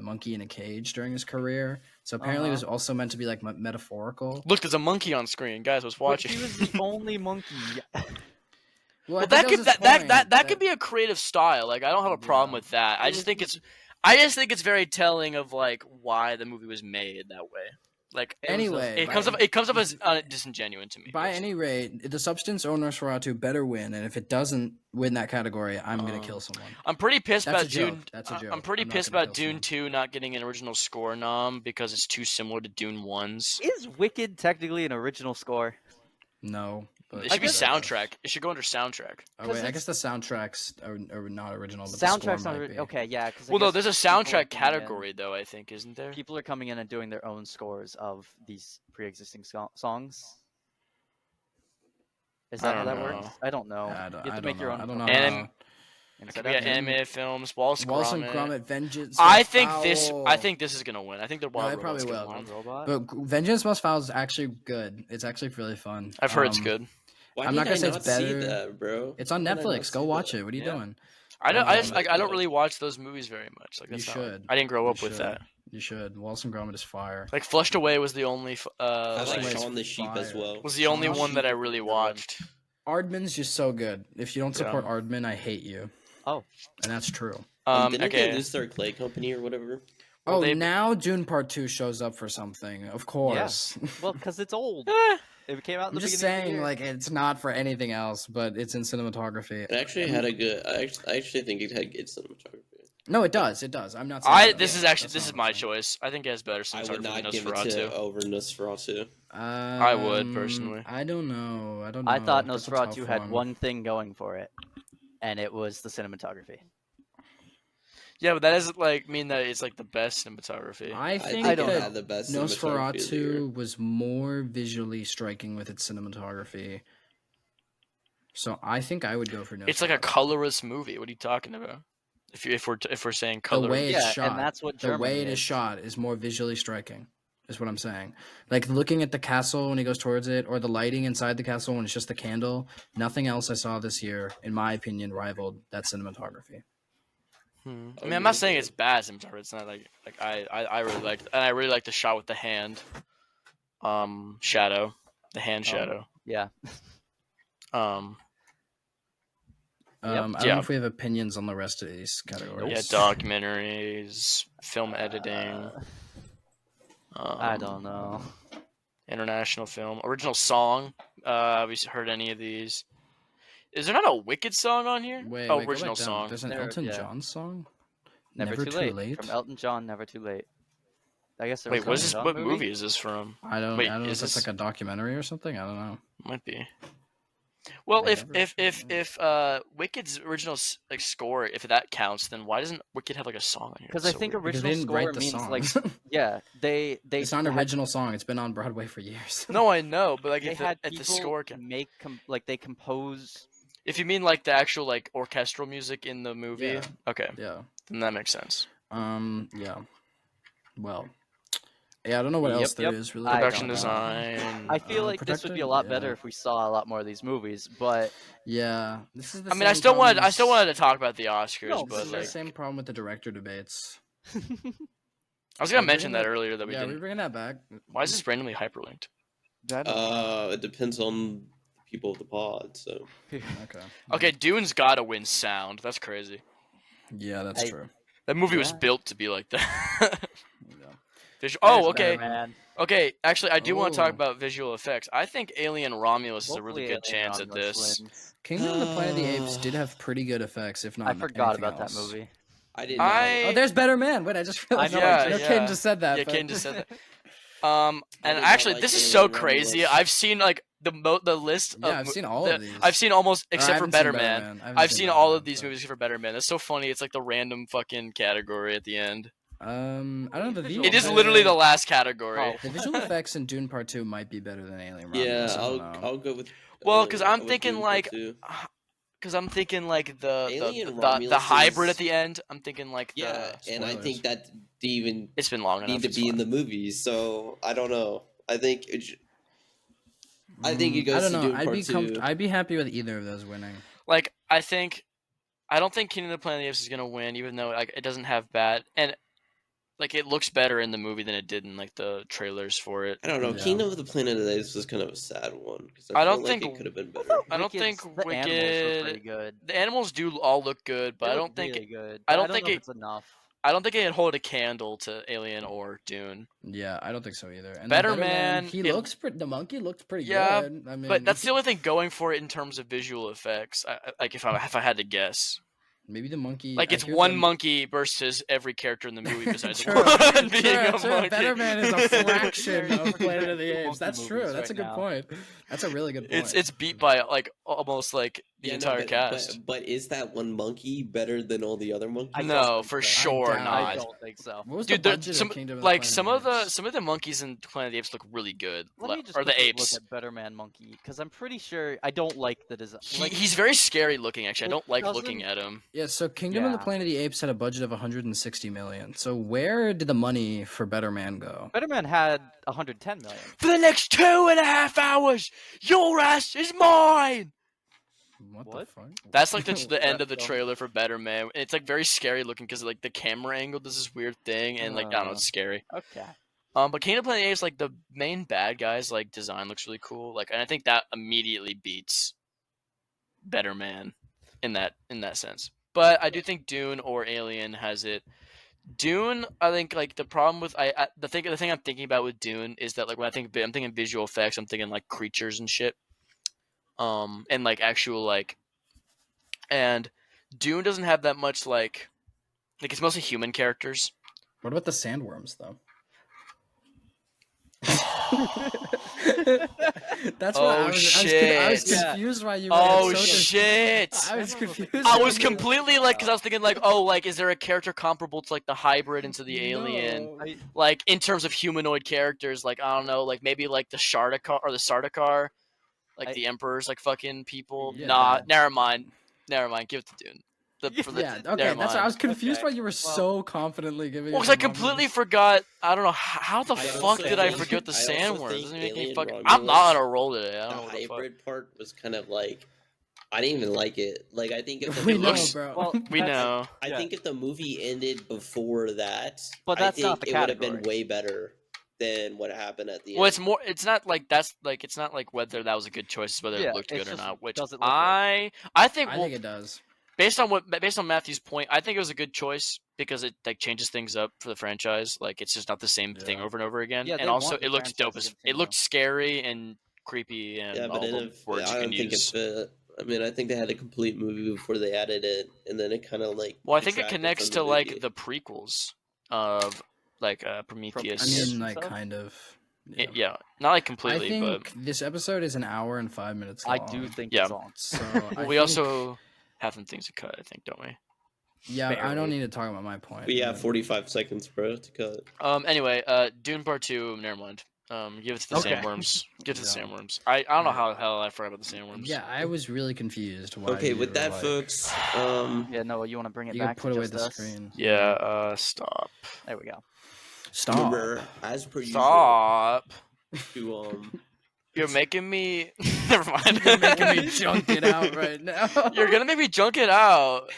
monkey in a cage during his career. So apparently, it was also meant to be like metaphorical. look, there's a monkey on screen, guys. I was But watching. he was the only monkey. Well, Well, that could that could be a creative style. Like, I don't have a problem Yeah. with that. I just think it's very telling of like why the movie was made that way. Like, Anyway, it comes up as disingenuous to me. By personally. any rate, the substance or Nosferatu better win, and if it doesn't win that category, I'm gonna kill someone. I'm pretty pissed That's a about Dune. joke. That's a joke. I'm pretty I'm not pissed gonna about kill Dune 2 not getting an original score nom because it's too similar to Dune 1's. Is Wicked technically an original score? No, but It should be guess- soundtrack. It should go under soundtrack. Oh wait, I it's- guess the soundtracks are not original, but Soundtracks the score not might be. okay, yeah. 'Cause I Well, no, guess there's a people are soundtrack coming in- category though. I think, isn't there? People are coming in and doing their own scores of these pre-existing songs. Is I that how don't that know. works? I don't know. I don't, you have I to don't make your know. own. I don't know. Anim- how- We Instead got of animated films, Wallace and Wallace and Gromit. Gromit, Vengeance. I Must think Foul. this is gonna win. I think the No, Wild it probably Robot's gonna will. win. Robot. But Vengeance Must Foul is actually good. It's actually really fun. I've heard it's good. Why I'm did not gonna I say not it's see better. that, bro? It's on Why did I not Netflix. Go see watch that? it. What are you Yeah. doing? I don't. I just Um, like. I don't really watch those movies very much. Like You that's not- should. I didn't grow You up with should. that. You should. Wallace and Gromit is fire. Like Flushed Away was the only. I That's like why it's Shaun the Sheep as fire. well. Was the only Shaun one that I Sheep really is a good one. watched. Aardman's just so good. If you don't support Yeah. Aardman, I hate you. Oh. And that's true. Didn't Okay. they lose their clay company or whatever? Well, Oh, they- now Dune Part 2 shows up for something. Of course. Well, because it's old. Eh, It came out in I'm the just beginning of the saying, year. like, it's not for anything else, but it's in cinematography. It actually had a good. I actually think it had good cinematography. No, it does. It does. I'm not saying it This doesn't. is actually That's this not is what my I'm saying. choice. I think it has better I cinematography would than not give it Nosferatu. to over Nosferatu. I would, personally. I don't know. I don't know. I thought That's a tough Nosferatu had one thing going for it, and it was the cinematography. Yeah, but that doesn't like mean that it's like the best cinematography. I think I don't that had the best cinematography of the year. Nosferatu was more visually striking with its cinematography. So I think I would go for Nosferatu. It's like a colorless movie. What are you talking about? If we're saying the color, way it's Yeah, shot. and that's what the Germany way it is is. shot is more visually striking. Is what I'm saying. Like looking at the castle when he goes towards it, or the lighting inside the castle when it's just the candle. Nothing else I saw this year, in my opinion, rivaled that cinematography. I mean, I'm not saying it's bad cinematography. It's not like I really like, and I really like the shot with the hand, shadow, the hand shadow. Yeah. I don't Yeah. know if we have opinions on the rest of these categories. Yeah, documentaries, film editing. I don't know. International film, original song. Have you heard any of these? Is there not a Wicked song on here? Wait, Oh, wait, go back original down. song. There's an There- Elton yeah. John song. Never, too late. From Elton John. Never too late. I guess there was Wait, what is an this? Elton What John movie is this from? I don't. Wait, I don't know is if that's this- like a documentary or something. I don't know. Might be. Well, I if never- if Wicked's original like score, if that counts, then why doesn't Wicked have like a song on here? Because It's I so think weird. Because they original didn't write score the means songs. like yeah, they It's not an had- original song. It's been on Broadway for years. No, I know, but like They if had the, if people the score can, make like they compose. if you mean like the actual like orchestral music in the movie, Yeah. okay, Yeah. then that makes sense. Yeah. Well. Yeah, I don't know what else there Yep. is really. I Production don't know. design. I feel like this would be a lot better if we saw a lot more of these movies, but Yeah, this is the I mean, I same still problem wanted as- wanted to talk about the Oscars, No, This but is like the same problem with the director debates. I was gonna We're mention bringing that that- earlier that we Yeah, we're didn't. bringing that back. Why is this randomly hyperlinked? It depends on the people of the pod. So Okay. Okay, Dune's gotta win sound. That's crazy. Yeah, that's I- true. That movie was Yeah. built to be like that. Yeah. Oh, okay. Man. Okay, actually, I do want to talk Oh. about visual effects. I think Alien Romulus is a really Hopefully good Alien chance at Romulus this. wins. Kingdom of the Planet of the Apes did have pretty good effects, if not. I forgot anything about that else. movie. I didn't. I- Oh, there's Better Man. Wait, I just realized. know, I know yeah. Kaden just said that. Yeah, but- Kaden just said that. I And did not actually, like this is Alien so Romulus. crazy. I've seen like the list. Yeah, of I've seen all the, of these. I've seen almost Or I except for haven't seen Better Better Man. Man. I haven't I've seen seen Better all Man, of these but- movies except for Better Man. That's so funny. It's like the random fucking category at the end. I don't know. The Visual It is visual- literally the last category. Oh. The visual effects in Dune Part 2 might be better than Alien Yeah, Romulus. I don't know. I'll go with. Well, because I'm with thinking Dune like, Part 2. because I'm thinking like the Alien the Romulus hybrid is- at the end. I'm thinking like Yeah, the. and I spoilers. think that they even It's been long enough. need to it's be in fine. the movies. So I don't know. I think I think it goes I don't to know. Dune Part 2. I'd be happy with either of those winning. Like I don't think Kingdom of the Planet of the Apes is gonna win, even though like it doesn't have bad and like it looks better in the movie than it did in like the trailers for it. I don't know. Yeah. Kingdom of the Planet of the Apes was kind of a sad one because I I don't feel like think- it could have been I better. thought I don't Wicked's- think the animals were Wicked- pretty good. The animals do all look good, but They I look don't think really good. I but don't I don't think know it- if it's enough. I don't think it hold a candle to Alien or Dune. Yeah, I don't think so either. And then Better Man, he it- looks pretty. The monkey looked pretty Yeah, good. I mean, But that's the only thing going for it in terms of visual effects. Like if I had to guess, maybe the monkey. like I it's hear one the- monkey versus every character in the movie besides True, one being a true. monkey. Better Man is a fraction Very of Planet of the monkey Apes. That's true. movies That's a right good now. point. That's a really good point. It's beat by like almost like the Yeah, no, entire but- cast. But is that one monkey better than all the other monkeys? I don't No, think for so. sure doubt I not. don't think so. What was Dude, the there- budget some of Kingdom of the like Planet some of of the the Apes? some of the monkeys in Planet of the Apes look really good, Let me just or the quickly apes. look at Better Man Monkey because I'm pretty sure I don't like the design. Like, He's very scary looking. Actually, I it don't like looking doesn't- at him. Yeah, so Kingdom of the Yeah. Planet of the Apes had a budget of 160 million. So where did the money for Better Man go? Better Man had 110 million. For the next 2.5 hours, your ass is mine. What the What? fuck? That's like the end of the Dumb. trailer for Better Man. It's like very scary looking because like the camera angle does this weird thing, and like I don't know, it's scary. Okay. But Kingdom of the Planet of the Apes, like the main bad guys, like design looks really cool. Like, and I think that immediately beats Better Man in that sense. But I do think Dune or Alien has it. Dune, I think like the problem with the thing I'm thinking about with Dune is that like when I'm thinking visual effects, I'm thinking like creatures and shit. And like actual like, and Dune doesn't have that much like it's mostly human characters. What about the sandworms though? That's why Oh, I was shit. confused why you. Oh were so shit! I was confused. I was why you- completely like, because I was thinking like, oh, like, is there a character comparable to like the hybrid into the alien? No. Like in terms of humanoid characters, like I don't know, like maybe like the Shardacar or the Sardaukar, like I- the Emperor's like fucking people. Yeah. Nah, never mind. Give it to Dune. Yeah, okay, never that's why I was mind. confused Okay. why you were so confidently giving. Well, it because I to completely Romulus. forgot. I don't know how the I fuck also did I think- forget the I also sandworms? think Doesn't make me Alien fucking. I'm Romulus, not on a roll today. I The don't know what the fuck. hybrid part was kind of like I didn't even like it. Like I think if the We movie- know, looks- bro. Well, We that's- know. I Yeah. think if the movie ended before that, But I that's think not the it would have been category. way better than what happened at the Well, end. it's more. It's not like that's like. It's not like whether that was a good choice, it's whether Yeah, it looked it's good or just, not. Which does it look good? I think. I Well, think it does. based on Matthew's point, I think it was a good choice because it like changes things up for the franchise. Like it's just not the same thing Yeah. over and over again. Yeah, they and also want the it looked franchise dope. to It continue. looked scary and creepy and Yeah, all but the words I you don't can think use. it fit. I mean, I think they had a complete movie before they added it, and then it kind of like. Well, I think it detracted connects from to the like movie. the prequels of like Prometheus. I Yes. mean, like So? kind of. Yeah, not like I completely, think but this episode is an hour and 5 minutes I long. do think Yeah. it's on. So well, I we think- also have some things to cut. I think, don't we? Yeah, I don't barely. need to talk about my point. We have but- 45 seconds, bro, to cut. Anyway, Dune Part 2, never mind. Give it to the Okay. sandworms. Give it to the Yeah. sandworms. I don't know how the hell I forgot about the sandworms. Yeah, I was really confused. Why Okay, you with were that, like- folks. Yeah, no, you want to bring it You can back put to away just the us? screen. Yeah, stop. There we go. Stop. Remember, as per usual, Stop. to You're making me. Never mind. You're making me junk it out right now. You're gonna make me junk it out.